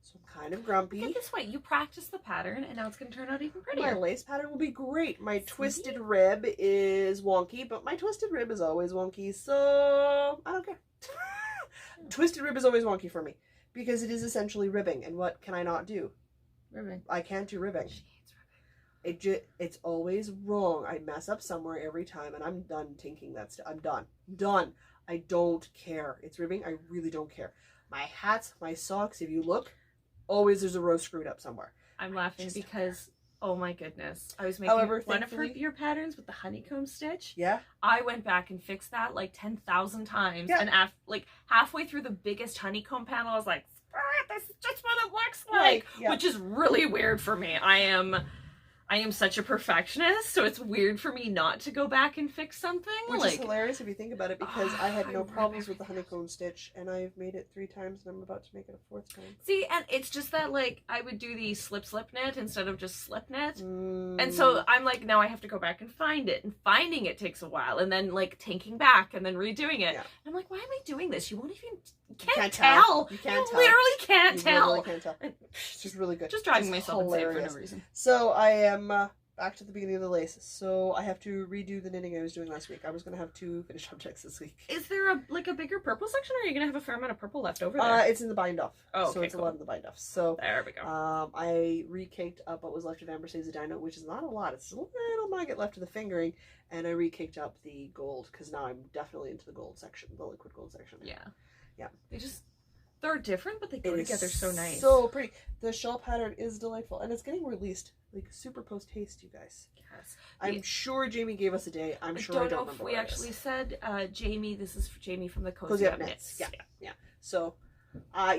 So I'm kind of Get grumpy. this way, you practice the pattern, and now it's going to turn out even prettier. My lace pattern will be great. My twisted rib is wonky, but my twisted rib is always wonky, so I don't care. Twisted rib is always wonky for me because it is essentially ribbing, and what can I not do? Ribbing. I can't do ribbing. She hates ribbing. It's always wrong. I mess up somewhere every time, and I'm done tinking that stuff. I'm done. I don't care. It's ribbing. I really don't care. My hats, my socks, if you look, always there's a row screwed up somewhere. I'm laughing because, oh my goodness, I was making one of your patterns with the honeycomb stitch. Yeah. I went back and fixed that like 10,000 times, Yeah. and like halfway through the biggest honeycomb panel, I was like, this is just what it looks like, yeah. which is really weird for me. I am such a perfectionist, so it's weird for me not to go back and fix something. Which like, is hilarious if you think about it, because I had no rib problems with the everything. honeycomb stitch, and I've made it 3 times, and I'm about to make it a 4th time. See, and it's just that, like, I would do the slip knit instead of just slip knit. Mm. And so I'm like, now I have to go back and find it. And finding it takes a while. And then, like, taking back and then redoing it. Yeah. And I'm like, why am I doing this? You won't even... You Can't can't tell. tell. You can't tell. Literally can't You tell. literally can't tell. It's just really good. Just driving It's myself insane for hilarious. no reason. So I am back to the beginning of the lace. So I have to redo the knitting I was doing last week. I was going to have 2 finished objects this week. Is there a bigger purple section, or are you going to have a fair amount of purple left over there? It's in the bind off. Oh, so okay, it's cool. a lot of the bind off. So There we go. I recaked up what was left of Amber Saves the Dino, which is not a lot. It's a little nugget left of the fingering, and I recaked up the gold because now I'm definitely into the gold section, the liquid gold section. Yeah. Yeah. They're different, but they go together so nice. So pretty. The shawl pattern is delightful, and it's getting released like super post haste, you guys. Yes. I'm sure Jamie gave us a day. I'm sure I don't know remember if we what it actually is. said Jamie. This is for Jamie from the Cozy Up Knits. Knits. Yeah. So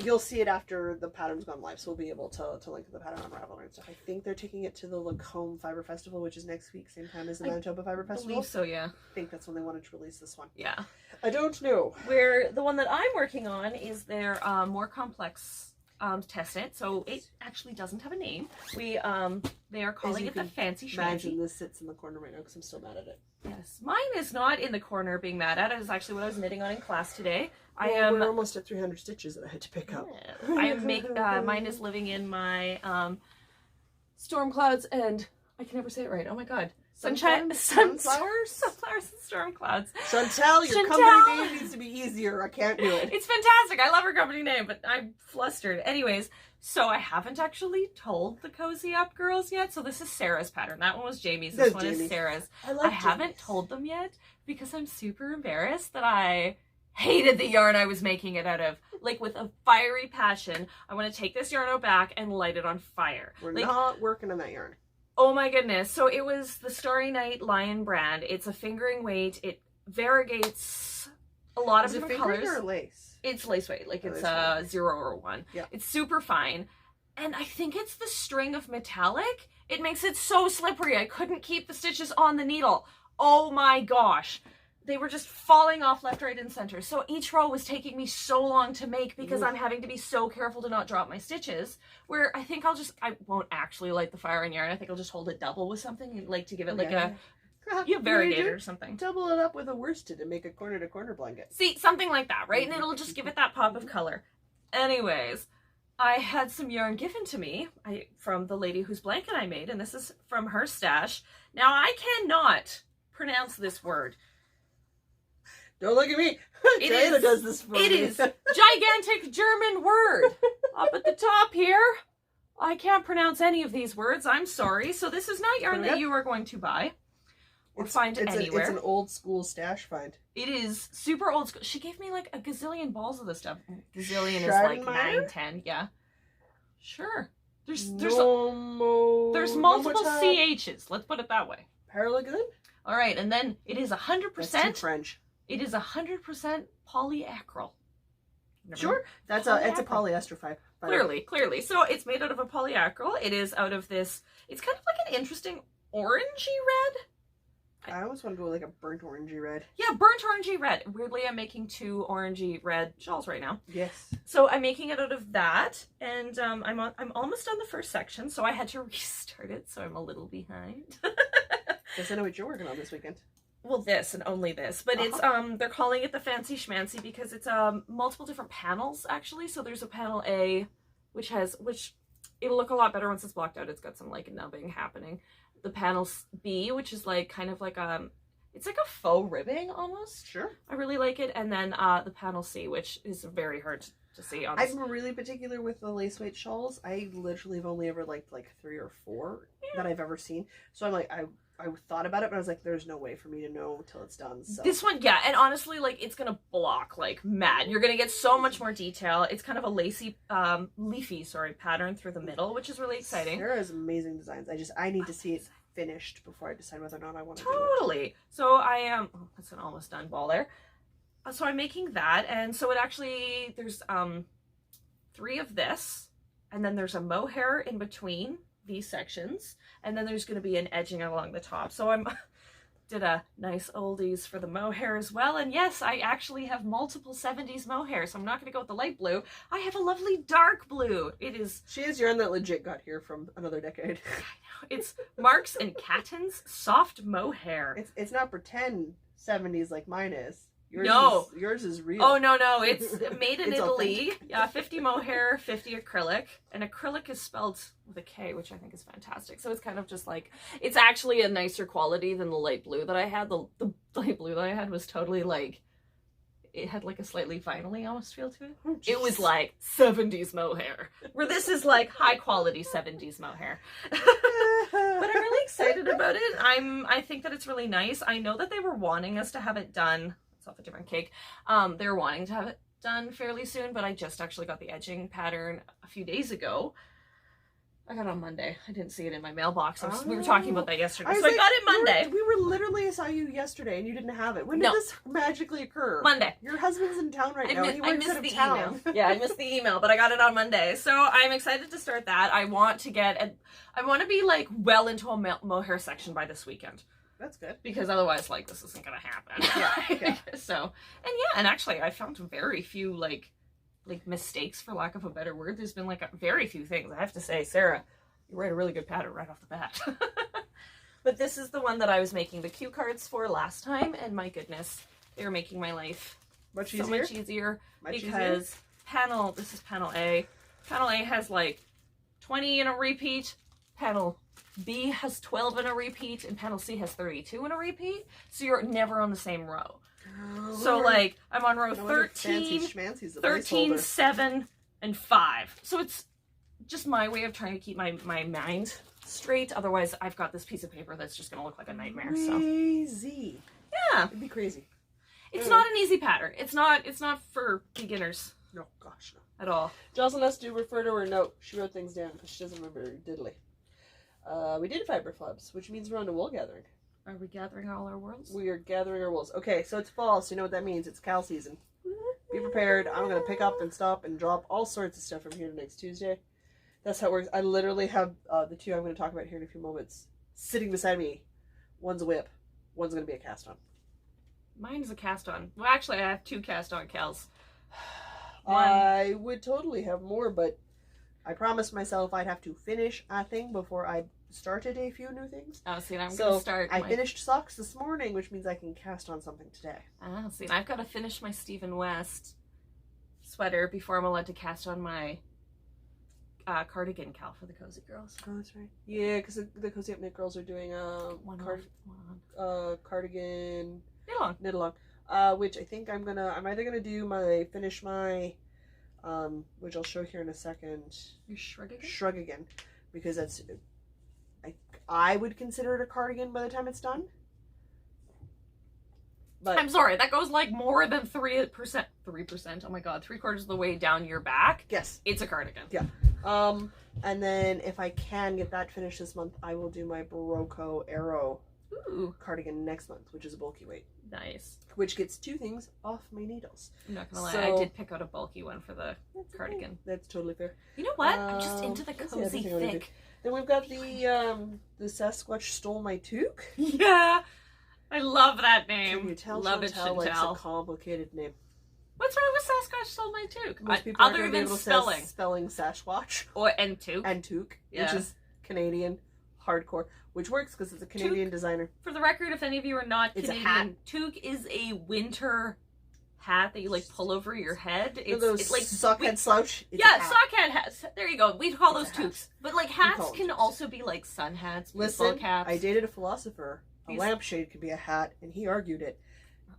you'll see it after the pattern's gone live, so we'll be able to link the pattern on Ravelry and stuff. I think they're taking it to the Lacombe Fiber Festival, which is next week, same time as the Manitoba Fiber I Festival. believe so, yeah. I think that's when they wanted to release this one. Yeah. I don't know. Where the one that I'm working on is their more complex test knit, so it actually doesn't have a name. They are calling it the Fancy Imagine Schmancy. this sits in the corner right now because I'm still mad at it. Yes, mine is not in the corner being mad at. It is actually what I was knitting on in class today. We're almost at 300 stitches that I had to pick up. I am mine is living in my storm clouds and I can never say it right. Oh my god. Sunflowers? Sunflowers and storm clouds. Chantel, your company name needs to be easier. I can't do it. It's fantastic. I love her company name, but I'm flustered. Anyways, so I haven't actually told the Cozy Up girls yet. So this is Sarah's pattern. That one was Jamie's. This one is Sarah's. I haven't told them yet because I'm super embarrassed that I hated the yarn I was making it out of. Like, with a fiery passion, I want to take this yarn out back and light it on fire. We're not working on that yarn. Oh my goodness. So it was the Starry Night Lion brand. It's a fingering weight. It variegates a lot of different colors. Is it fingering or lace? It's lace weight. Like, it's a 0 or 1. Yeah. It's super fine. And I think it's the string of metallic. It makes it so slippery. I couldn't keep the stitches on the needle. Oh my gosh. They were just falling off left, right, and center. So each row was taking me so long to make because I'm having to be so careful to not drop my stitches. Where I think I won't actually light the fire on yarn. I think I'll just hold it double with something, like to give it like a variegator or something. Double it up with a worsted and make a corner-to-corner blanket. See, something like that, right? And it'll just give it that pop of color. Anyways, I had some yarn given to me from the lady whose blanket I made, and this is from her stash. Now, I cannot pronounce this word. Don't look at me. Diana does this for me. It is gigantic German word. Up at the top here. I can't pronounce any of these words. I'm sorry. So this is not yarn that you are going to buy or find anywhere. It's an old school stash find. It is super old school. She gave me like a gazillion balls of this stuff. Gazillion is like 9, 10. Yeah. Sure. There's multiple CHs. Let's put it that way. Paralegal? All right. And then it is 100%. That's too French. It is 100% polyacryl. Sure, it's a polyester fiber. Clearly. So it's made out of a polyacryl. It is out of this. It's kind of like an interesting orangey red. I almost want to go with like a burnt orangey red. Yeah, burnt orangey red. Weirdly, I'm making 2 orangey red shawls right now. Yes. So I'm making it out of that, and I'm almost on the first section. So I had to restart it. So I'm a little behind. Guess I know what you're working on this weekend. Well, this and only this, but it's they're calling it the Fancy Schmancy because it's multiple different panels actually. So there's a panel A which it'll look a lot better once it's blocked out. It's got some like nubbing happening. The panel B, which is like kind of like it's like a faux ribbing almost. Sure. I really like it. And then the panel C, which is very hard to see on this. I'm really particular with the lace weight shawls. I literally have only ever liked like 3 or 4 that I've ever seen. So I'm like, I thought about it, but I was like, there's no way for me to know until it's done. So. This one, yeah, and honestly, like, it's gonna block like mad. You're gonna get so much more detail. It's kind of a lacy, leafy, pattern through the middle, which is really exciting. Sarah has amazing designs. I need to see it finished before I decide whether or not I want to do it. Totally. So I am, that's an almost done ball there. So I'm making that, and so it actually, there's 3 of this, and then there's a mohair in between these sections, and then there's going to be an edging along the top. So I'm did a nice oldies for the mohair as well, and yes, I actually have multiple 70s mohair, so I'm not going to go with the light blue. I have a lovely dark blue. It is... She has yarn that legit got here from another decade. I know. It's Marks and Catton's soft mohair. It's not pretend 70s like mine is. Yours is real. Oh, no, it's made in It's Italy. authentic. Yeah, 50 mohair, 50 acrylic. And acrylic is spelled with a K, which I think is fantastic. So it's kind of just like, it's actually a nicer quality than the light blue that I had. The light blue that I had was totally like, it had like a slightly vinyl-y almost feel to it. Oh, it was like 70s mohair, where this is like high quality 70s mohair. But I'm really excited about it. I think that it's really nice. I know that they were wanting us to have it done. Off a different cake. They were wanting to have it done fairly soon, but I just actually got the edging pattern a few days ago. I got it on Monday. I didn't see it in my mailbox. We were talking about that yesterday. So I got it Monday. We were literally, I saw you yesterday and you didn't have it. When did this magically occur? Monday. Your husband's in town right now. And he works out of town. Email. Yeah, I missed the email, but I got it on Monday. So I'm excited to start that. I want to be like well into a mohair section by this weekend. That's good. Because otherwise, like, this isn't gonna happen. Yeah. So, and actually, I found very few, like mistakes, for lack of a better word. There's been, like, very few things. I have to say, Sarah, you write a really good pattern right off the bat. But this is the one that I was making the cue cards for last time, and my goodness, they were making my life much easier. Because this is panel A. Panel A has, like, 20 in a repeat. Panel B has 12 in a repeat, and panel C has 32 in a repeat, so you're never on the same row. So, like, I'm on row 13, 7, and 5. So it's just my way of trying to keep my mind straight. Otherwise, I've got this piece of paper that's just going to look like a nightmare. Crazy. Yeah. It'd be crazy. It's not an easy pattern. It's not for beginners. No, gosh, no. At all. Jocelyn has to refer to her note. She wrote things down because she doesn't remember diddly. We did fiber clubs, which means we're on to wool gathering. Are we gathering all our wools? We are gathering our wools. Okay, so it's fall, so you know what that means. It's cow season. Be prepared. I'm going to pick up and stop and drop all sorts of stuff from here to next Tuesday. That's how it works. I literally have the 2 I'm going to talk about here in a few moments sitting beside me. One's a whip. One's going to be a cast on. Mine's a cast on. Well, actually, I have 2 cast on cows. I would totally have more, but I promised myself I'd have to finish a thing before I started a few new things. Oh, see, I'm going to start. I finished socks this morning, which means I can cast on something today. Oh, see, I've got to finish my Stephen West sweater before I'm allowed to cast on my cardigan cal for the Cozy Girls. Oh, that's right. Yeah, because the Cozy Up Knit Girls are doing cardigan knit along. Which I think I'm either gonna do finish my which I'll show here in a second. Your shrug again, because that's I would consider it a cardigan by the time it's done. But I'm sorry, that goes like more than 3%. 3%. Oh my god, 3/4 of the way down your back. Yes, it's a cardigan. Yeah. And then if I can get that finished this month, I will do my Barocco Arrow cardigan next month, which is a bulky weight. Nice. Which gets 2 things off my needles. I'm not gonna lie, I did pick out a bulky one for the cardigan. Okay. That's totally fair. You know what? I'm just into the cozy thick. Then we've got the Sasquatch Stole My Toque. Yeah, I love that name. Can you tell? Love it, Chantel likes a complicated name. What's wrong with Sasquatch Stole My Toque? Most people other than spelling. Spelling Sasquatch. And toque. And toque, yeah. Which is Canadian hardcore, which works because it's a Canadian designer. For the record, if any of you are not it's Canadian, a hat. toque is a winter hat that you like pull over your head. It's like sockhead slouch. It's yeah, sockhead hats. There you go. We call those toques. But like hats can also be like sun hats, baseball caps. I dated a philosopher. A lampshade could be a hat, and he argued it.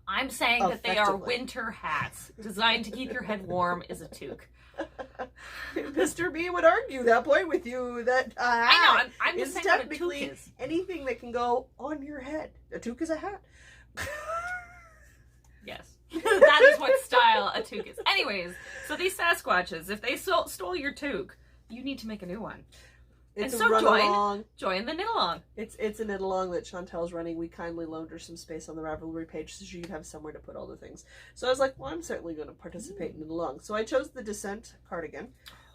I'm saying that they are winter hats designed to keep your head warm is a toque. Mr. B would argue that point with you that a hat I know, I'm just saying technically what a toque is. Anything that can go on your head. A toque is a hat. Yes. That is what style a toque is. Anyways, so these Sasquatches, if they stole your toque, you need to make a new one. It's and a so run-along. Join the knit-along. It's a knit-along that Chantel's running. We kindly loaned her some space on the Ravelry page so she could have somewhere to put all the things. So I was like, well, I'm certainly going to participate in knit-along. So I chose the Descent cardigan.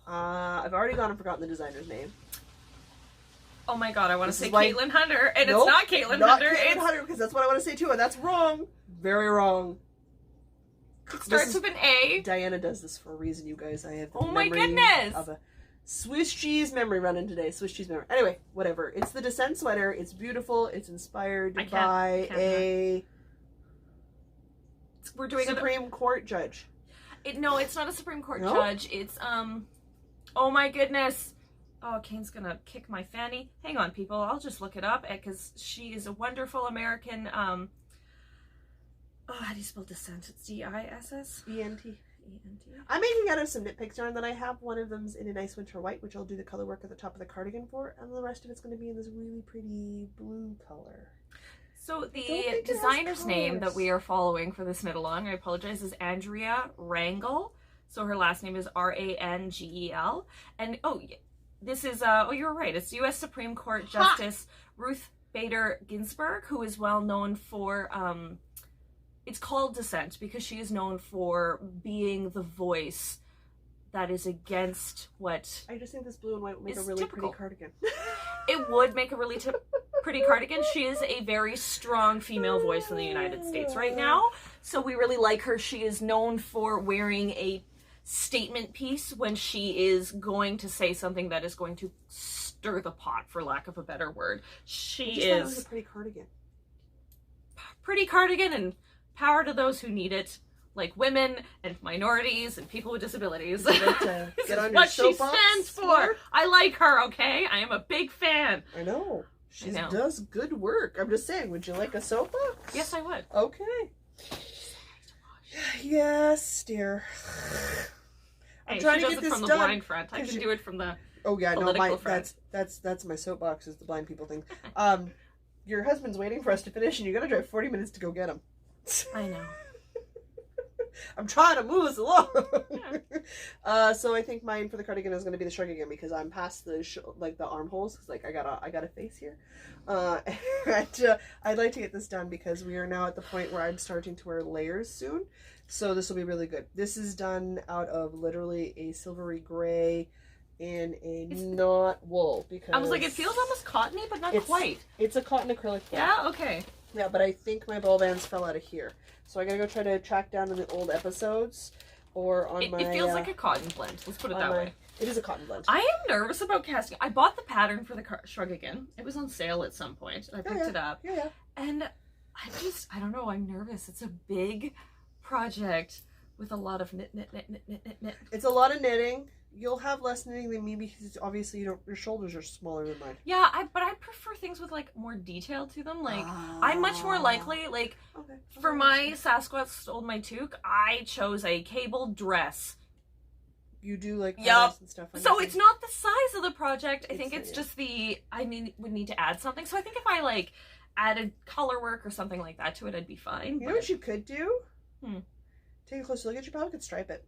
I've already gone and forgotten the designer's name. Oh my god, I want to say Caitlin Hunter, and it's not Caitlin Hunter. Caitlin Hunter, because that's what I want to say too, and that's wrong. Very wrong. It starts with an A. Diana does this for a reason, you guys. I have oh my goodness! Of a Swiss cheese memory running today. Swiss cheese memory. Anyway, whatever. It's the Descent sweater. It's beautiful. It's inspired by a we're doing Supreme Court judge. No, it's not a Supreme Court judge. It's oh my goodness. Oh, Kane's gonna kick my fanny. Hang on, people. I'll just look it up because she is a wonderful American. Oh, how do you spell Descent? It's D-I-S-S? E-N-T. I'm making out of some knit picks yarn that I have. One of them's in a nice winter white, which I'll do the color work at the top of the cardigan for, and the rest of it's going to be in this really pretty blue color. So the designer's name that we are following for this knit along, I apologize, is Andrea Rangel. So her last name is R-A-N-G-E-L. And this is you were right. It's U.S. Supreme Court Justice Ruth Bader Ginsburg, who is well known for it's called Dissent because she is known for being the voice that is against what... I just think this blue and white would make a really pretty cardigan. It would make a really pretty cardigan. She is a very strong female voice in the United States right now. So we really like her. She is known for wearing a statement piece when she is going to say something that is going to stir the pot, for lack of a better word. She is... Thought it was a pretty cardigan. Pretty cardigan, and power to those who need it, like women and minorities and people with disabilities. This is what she stands for. I like her, okay? I am a big fan. I know. She does good work. I'm just saying, would you like a soapbox? Yes, I would. Okay. Yes, dear. I'm trying to get this from the blind front. I can do it from the front. That's my soapbox is the blind people thing. Your husband's waiting for us to finish, and you gotta drive 40 minutes to go get him. I know. I'm trying to move us along. Yeah. So I think mine for the cardigan is going to be the shrug again because I'm past the the armholes because I got a face here. And I'd like to get this done because we are now at the point where I'm starting to wear layers soon. So this will be really good. This is done out of literally a silvery gray in a not wool because I was like, it feels almost cottony, but not quite. It's a cotton acrylic. Yeah. Okay. Yeah, but I think my ball bands fell out of here. So I gotta go try to track down in the old episodes or on my... It feels like a cotton blend. Let's put it that way. It is a cotton blend. I am nervous about casting. I bought the pattern for the shrug again. It was on sale at some point. I picked it up. Yeah. And I don't know, I'm nervous. It's a big project with a lot of knit. It's a lot of knitting. You'll have less knitting than me because obviously your shoulders are smaller than mine. Yeah, but I prefer things with like more detail to them. Like I'm much more likely for my Sasquatch stole my toque, I chose a cable dress. You do like and stuff. So it's not the size of the project. I think it's just would need to add something. So I think if I added color work or something like that to it, I'd be fine. You know what you could do? Take a closer look at. You probably could stripe it.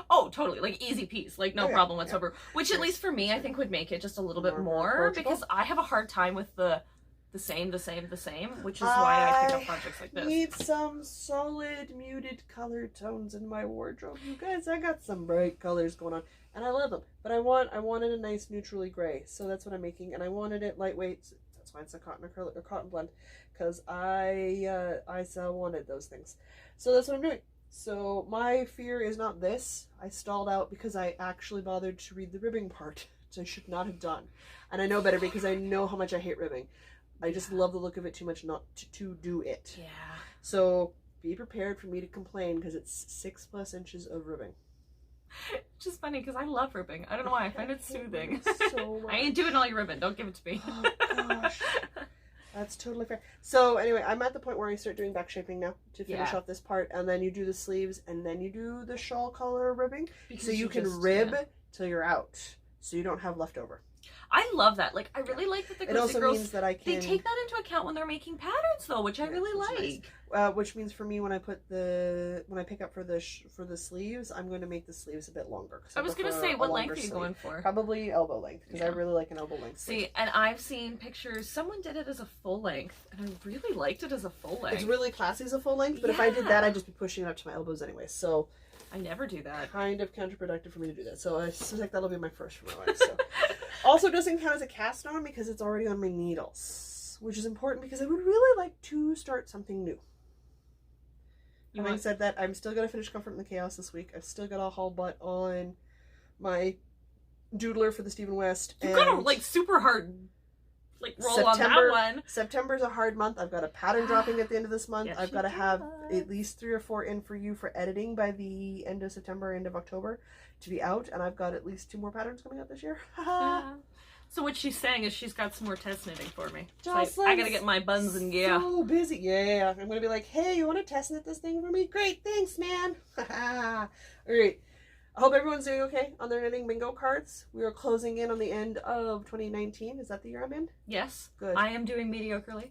Oh, totally. Like easy piece. Like no problem whatsoever. Yeah. Which at least for me, I think would make it just a little bit more because I have a hard time with the same, which is why I pick up projects like this. I need some solid muted color tones in my wardrobe. You guys, I got some bright colors going on and I love them. But I wanted a nice neutrally gray. So that's what I'm making and I wanted it lightweight. That's why it's a cotton acrylic or cotton blend because I so wanted those things. So that's what I'm doing. So my fear is not this. I stalled out because I actually bothered to read the ribbing part, which I should not have done. And I know better because I know how much I hate ribbing. I just love the look of it too much not to do it. Yeah. So be prepared for me to complain because it's 6+ inches of ribbing. Which is funny because I love ribbing. I don't know why. I find it soothing. So much. I ain't doing all your ribbon. Don't give it to me. Oh gosh. That's totally fair. So anyway, I'm at the point where I start doing back shaping now to finish off this part, and then you do the sleeves, and then you do the shawl collar ribbing. Because so you can rib till you're out, so you don't have leftover. I love that. Like, I really like that the It also girls, means that I can... They take that into account when they're making patterns, though, which I really like. Nice. Which means for me, when I pick up for the sleeves, I'm going to make the sleeves a bit longer. I was going to say, what length are you going for? Probably elbow length, because I really like an elbow length sleeve. See, and I've seen pictures, someone did it as a full length, and I really liked it as a full length. It's really classy as a full length, but if I did that, I'd just be pushing it up to my elbows anyway, so... I never do that. Kind of counterproductive for me to do that, so I suspect that'll be my first from now on. So. Also doesn't count as a cast on because it's already on my needles, which is important because I would really like to start something new. Having said that, I'm still going to finish Comfort in the Chaos this week. I've still got a haul butt on my doodler for the Stephen West. You've got a, like, super hard... like roll on that one. September's a hard month. I've got a pattern dropping at the end of this month. Yes, I've got to have at least 3 or 4 in for you for editing by the end of September, end of October to be out, and I've got at least 2 more patterns coming out this year. So what she's saying is she's got some more test knitting for me. Jocelyn's like, I gotta get my buns and gear. So busy. Yeah. I'm gonna be like, hey, you want to test knit this thing for me? Great, thanks, man. All right. I hope everyone's doing okay on their knitting bingo cards. We are closing in on the end of 2019. Is that the year I'm in? Yes. Good. I am doing mediocrely.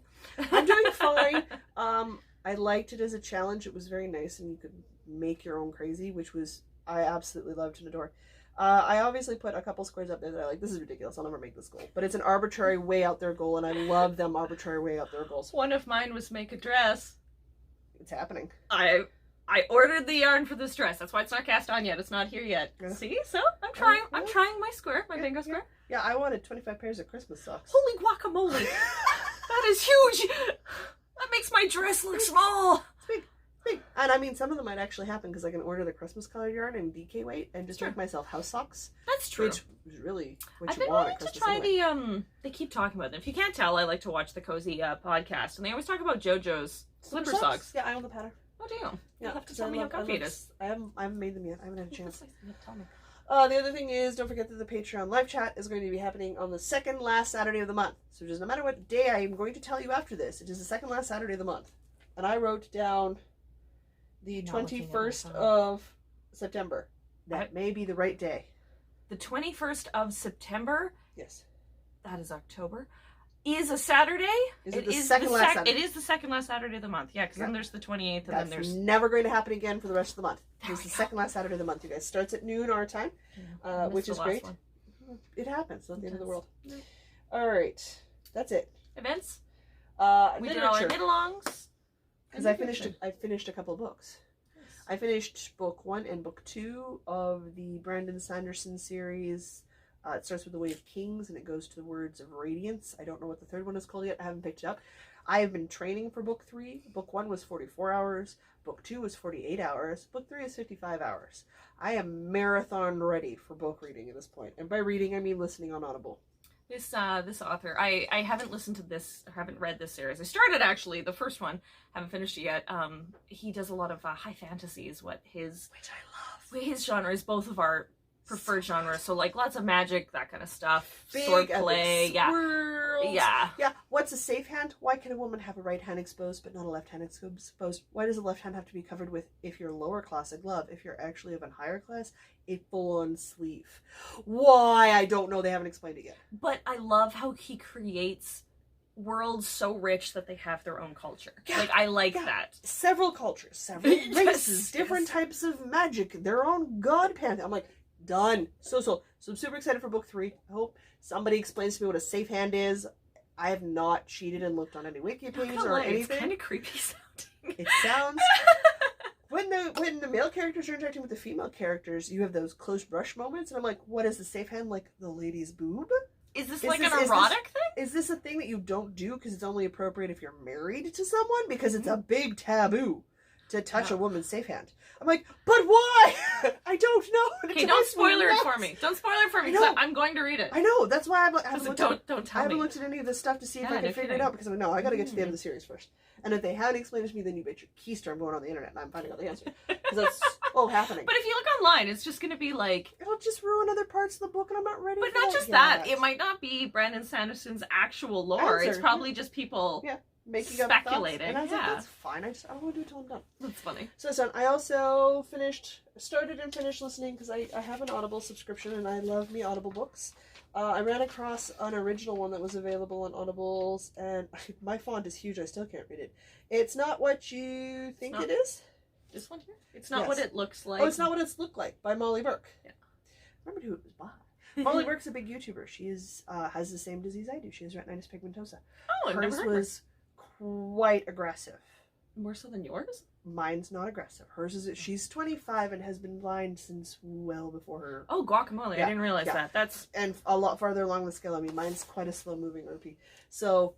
I'm doing fine. I liked it as a challenge. It was very nice, and you could make your own crazy, which was I absolutely loved and adore. I obviously put a couple squares up there that I like. This is ridiculous. I'll never make this goal. But it's an arbitrary way out there goal, and I love them arbitrary way out there goals. One of mine was make a dress. It's happening. I ordered the yarn for this dress. That's why it's not cast on yet. It's not here yet. Yeah. See? So I'm trying. Yeah. I'm trying my square, my bingo square. Yeah, I wanted 25 pairs of Christmas socks. Holy guacamole! That is huge. That makes my dress look small. It's big. Big. And I mean, some of them might actually happen because I can order the Christmas colored yarn and DK weight and just make myself house socks. That's true. Which is really what I've you been want wanting at Christmas to try anyway. they keep talking about them. If you can't tell, I like to watch the Cozy podcast, and they always talk about JoJo's slipper socks. Yeah, I own the pattern. Oh, do you? Yeah, You'll have to tell me how comfy it is. I haven't made them yet. I haven't had a chance. Tell me. The other thing is, don't forget that the Patreon live chat is going to be happening on the second last Saturday of the month. So just no matter what day I am going to tell you after this, it is the second last Saturday of the month. And I wrote down the 21st of September. That may be the right day. The 21st of September? Yes. That is October. Is a Saturday? Is it the second last Saturday? It is the second last Saturday of the month. Yeah, because then there's the 28th, and then there's... never going to happen again for the rest of the month. It's the second last Saturday of the month, you guys. Starts at noon our time, which is great. It happens. It's not the end of the world. Yeah. All right. That's it. Events? We literature. did all our knit-alongs. Because I finished a couple of books. Yes. I finished book 1 and book 2 of the Brandon Sanderson series. It starts with The Way of Kings, and it goes to the Words of Radiance. I don't know what the third one is called yet. I haven't picked it up. I have been training for book 3. Book 1 was 44 hours. Book 2 was 48 hours. Book 3 is 55 hours. I am marathon ready for book reading at this point. And by reading, I mean listening on Audible. This author, I haven't listened to this, or haven't read this series. I started, actually, the first one. Haven't finished it yet. He does a lot of high fantasy is what his... which I love. His genre is both of our preferred genres. So, like, lots of magic, that kind of stuff. Big swordplay, swirls. Yeah. What's a safe hand? Why can a woman have a right hand exposed but not a left hand exposed? Why does a left hand have to be covered with, if you're lower class, a glove? If you're actually of a higher class, a full-on sleeve? Why? I don't know. They haven't explained it yet. But I love how he creates worlds so rich that they have their own culture. Yeah, like, I like that. Several cultures, several races, different types of magic, their own god pantheon. I'm like, done. So I'm super excited for book 3. I hope somebody explains to me what a safe hand is. I have not cheated and looked on any wiki page or anything. It's kind of creepy sounding. It sounds... When the male characters are interacting with the female characters, you have those close brush moments, and I'm like, what is the safe hand? Like the lady's boob? Is this like an erotic thing? Is this a thing that you don't do because it's only appropriate if you're married to someone? Because it's a big taboo. to touch a woman's safe hand. I'm like, but why? I don't know. Okay, don't spoiler it for me. Don't spoil it for me because I'm going to read it. I know. That's why I haven't don't tell me. I haven't looked at any of this stuff to see if I can figure it out because I'm like, no, I got to get to the end of the series first. And if they haven't explained it to me, then you bet your keister I'm going on the internet and I'm finding out the answer because that's all happening. But if you look online, it's just going to be like it'll just ruin other parts of the book, and I'm not ready. But for not just that. It might not be Brandon Sanderson's actual lore. It's probably just people. Yeah. Making speculating. And I was like, that's fine. I don't want to do it till I'm done. That's funny. So that's done. I also started and finished listening because I have an Audible subscription and I love me Audible books. I ran across an original one that was available on Audibles and my font is huge. I still can't read it. It's not what you think it is. This one here? It's not what it looks like. Oh, it's not what it's looked like by Molly Burke. Yeah. I remember who it was by. Molly Burke's a big YouTuber. She has the same disease I do. She has retinitis pigmentosa. Oh, I've never heard was quite aggressive. More so than yours? Mine's not aggressive. Hers is she's 25 and has been blind since well before her. Oh, guacamole. I didn't realize that. That's and a lot farther along the scale. I mean, mine's quite a slow moving OP. So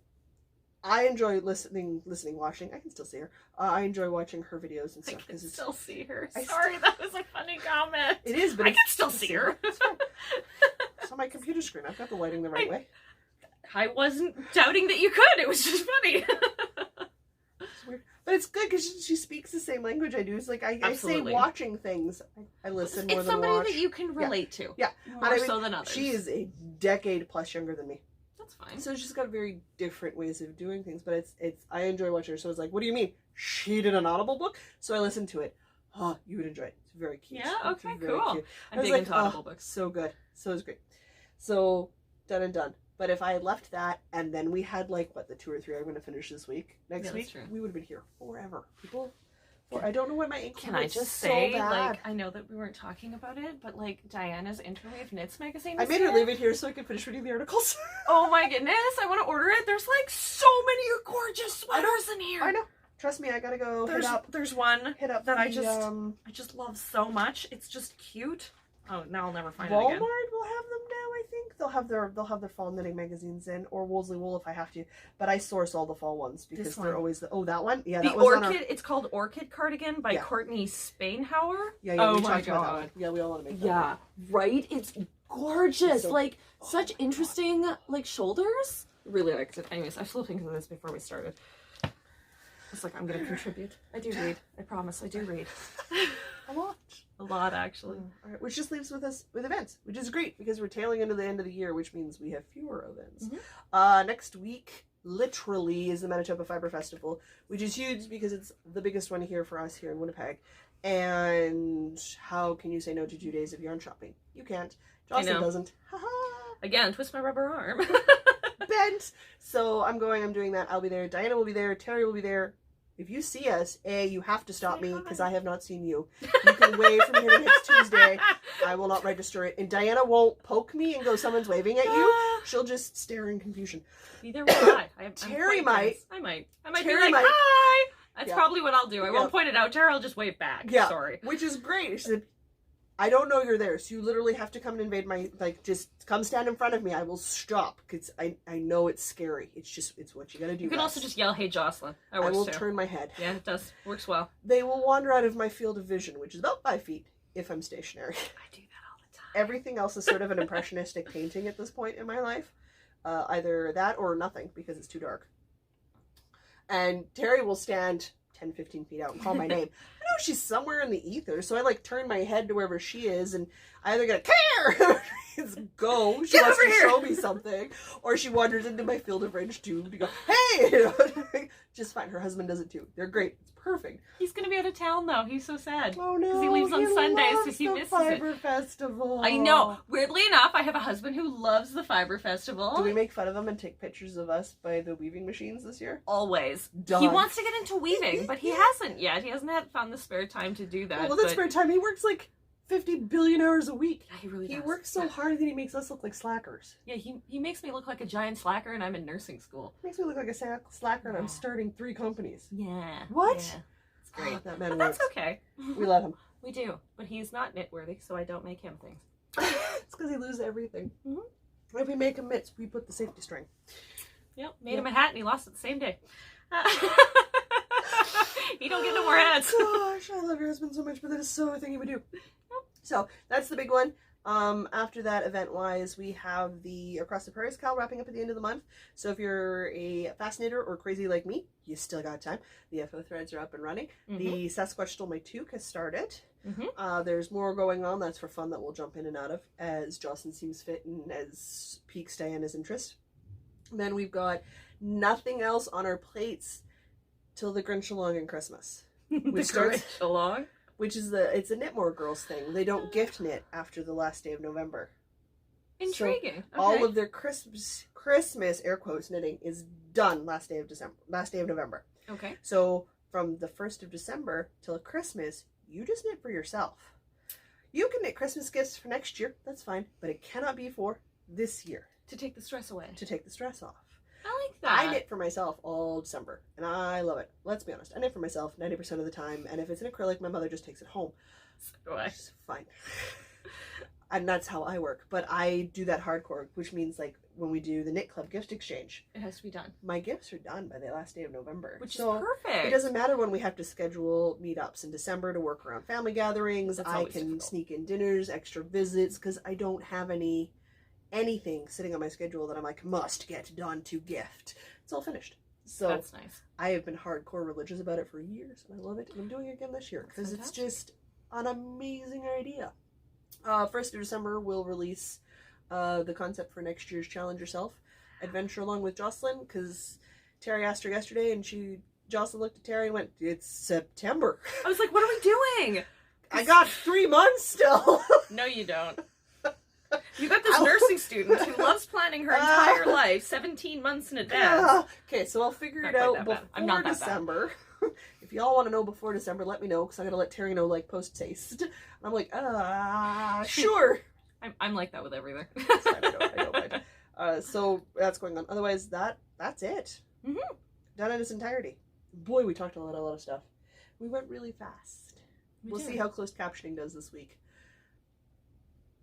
I enjoy watching. I can still see her. I enjoy watching her videos and stuff. I can still see her. Sorry, that was a funny comment. It is, but I can still see her. It's on my computer screen. I've got the lighting the right way. I wasn't doubting that you could. It was just funny. It's weird. But it's good because she speaks the same language I do. It's like I say watching things. I listen more than watch. It's somebody that you can relate to. Yeah. More so than others. She is a decade plus younger than me. That's fine. So she's got very different ways of doing things. But it's I enjoy watching her. So it's like, what do you mean? She did an Audible book? So I listened to it. Oh, you would enjoy it. It's very cute. Yeah, okay, cool. Cute. I'm big into Audible books. So good. So it's great. So done and done. But if I had left that and then we had the 2 or 3 I'm going to finish this week, next week, we would have been here forever. I don't know what my ankle Can I just say, I know that we weren't talking about it, but Diana's Interweave Knits magazine. I made her leave it here so I could finish reading the articles. Oh my goodness, I want to order it. There's so many gorgeous sweaters in here. I know. Trust me, I gotta go There's one that I just love so much. It's just cute. Oh, now I'll never find it again. Walmart will have them now, I think. They'll have their fall knitting magazines in, or Woolsey Wool if I have to. But I source all the fall ones because they're always that one? Yeah, that was Orchid, it's called Orchid Cardigan by Courtney Spainhauer. Yeah, oh my god. Yeah, we all want to make that. Yeah, right? It's gorgeous. Such interesting, shoulders. Really liked it. Anyways, I was flipping through this before we started. It's I'm gonna contribute. I do read. I promise, I do read. A lot, actually. All right, which just leaves with us with events, which is great because we're tailing into the end of the year, which means we have fewer events. Next week, literally, is the Manitoba Fiber Festival, which is huge because it's the biggest one here for us here in Winnipeg. And how can you say no to 2 days of yarn shopping? You can't. Jocelyn doesn't. Again, twist my rubber arm. Bent. So I'm doing that. I'll be there. Diana will be there. Terry will be there. If you see us, you have to stop me because I have not seen you. You can wave from here to next Tuesday. I will not register it. And Diana won't poke me and go, someone's waving at you. She'll just stare in confusion. Neither will I. Terry might. I might be like, hi! That's probably what I'll do. I won't point it out to her. I'll just wave back. Yeah. Sorry. Which is great. She said, I don't know you're there, so you literally have to come and invade my, just come stand in front of me. I will stop, because I know it's scary. It's what you gotta do. You can also just yell, hey, Jocelyn. I will turn my head. Yeah, it does. Works well. They will wander out of my field of vision, which is about 5 feet, if I'm stationary. I do that all the time. Everything else is sort of an impressionistic painting at this point in my life. Either that or nothing, because it's too dark. And Terry will stand 10, 15 feet out and call my name. I know she's somewhere in the ether, so I turn my head to wherever she is, and I either get care, go, she wants to show me something, or she wanders into my field of range to go, hey, just fine. Her husband does it too. They're great. It's perfect. He's gonna be out of town though. He's so sad. Oh no, because he leaves on Sundays, so he misses Fiber Festival. I know. Weirdly enough, I have a husband who loves the Fiber Festival. Do we make fun of him and take pictures of us by the weaving machines this year? Always. Done. He wants to get into weaving, but he hasn't yet. He hasn't found the spare time to do that. Well, that spare time, he works 50 billion hours a week. Yeah, he really does. He works so hard that he makes us look like slackers. Yeah, he makes me look like a giant slacker, and I'm in nursing school. Makes me look like a slacker, and I'm starting 3 companies. Yeah. What? Yeah. It's great. Oh, that man but works. That's okay. We love him. We do, but he's not knit-worthy, so I don't make him things. It's because he loses everything. If we make him mitts, we put the safety string. Yep, made him a hat, and he lost it the same day. You don't get no more hats. Gosh, I love your husband so much, but that is so a thing he would do. So that's the big one. After that, event-wise, we have the Across the Prairies Cal wrapping up at the end of the month. So if you're a fascinator or crazy like me, you still got time. The FO threads are up and running. The Sasquatch Stole My Toque has started. There's more going on. That's for fun that we'll jump in and out of as Jocelyn seems fit and as piques Diana's interest. Then we've got nothing else on our plates till the Grinch Along and Christmas. Grinch Along? Which is it's a Knitmore Girls thing. They don't gift knit after the last day of November. Intriguing. So all of their Christmas air quotes knitting is done last day of November. Okay. So from the 1st of December till Christmas, you just knit for yourself. You can knit Christmas gifts for next year, that's fine, but it cannot be for this year. To take the stress away. To take the stress off. I like that. I knit for myself all December, and I love it. Let's be honest. I knit for myself 90% of the time, and if it's an acrylic, my mother just takes it home. So do I. Which is fine. And that's how I work. But I do that hardcore, which means like when we do the Knit Club gift exchange. It has to be done. My gifts are done by the last day of November. Which is perfect. It doesn't matter when we have to schedule meetups in December to work around family gatherings. I can difficult. Sneak in dinners, extra visits, because I don't have anything sitting on my schedule that I'm like, must get done to gift. It's all finished. So that's nice. I have been hardcore religious about it for years, and I love it, and I'm doing it again this year because it's just an amazing idea. 1st of December, we'll release the concept for next year's Challenge Yourself adventure along with Jocelyn, because Terri asked her yesterday, and Jocelyn looked at Terri and went, "It's September." I was like, "What are we doing?" I got 3 months still. No, you don't. You got this nursing student who loves planning her entire life 17 months in advance. Okay, so I'll figure it out before December. If y'all want to know before December, let me know, because I gotta let Terri know, like, post-haste. And I'm like, sure. I'm like that with everything. I know. So that's going on. Otherwise, that's it. Done in its entirety. Boy, we talked a lot of stuff. We went really fast. We'll see how closed captioning does this week.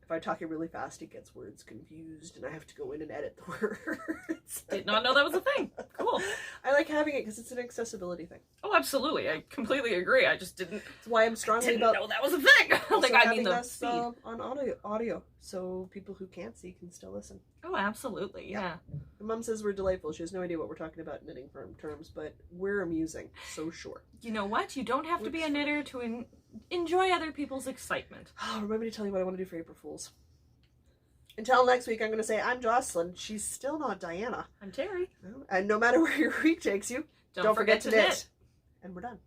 If I talk it really fast, it gets words confused, and I have to go in and edit the words. Did not know that was a thing. Cool. I like having it because it's an accessibility thing. Oh, absolutely. I completely agree. I just didn't. That's why I'm strongly didn't know that was a thing. Like, I mean, the speed. On audio, so people who can't see can still listen. Oh, absolutely. Yeah. My mom says we're delightful. She has no idea what we're talking about in knitting terms, but we're amusing. So sure. You know what? You don't have to be a knitter to enjoy other people's excitement. Oh, remember to tell you what I want to do for April Fools. Until next week, I'm going to say, I'm Jocelyn. She's still not Diana. I'm Terri. And no matter where your week takes you, don't forget to knit. And we're done.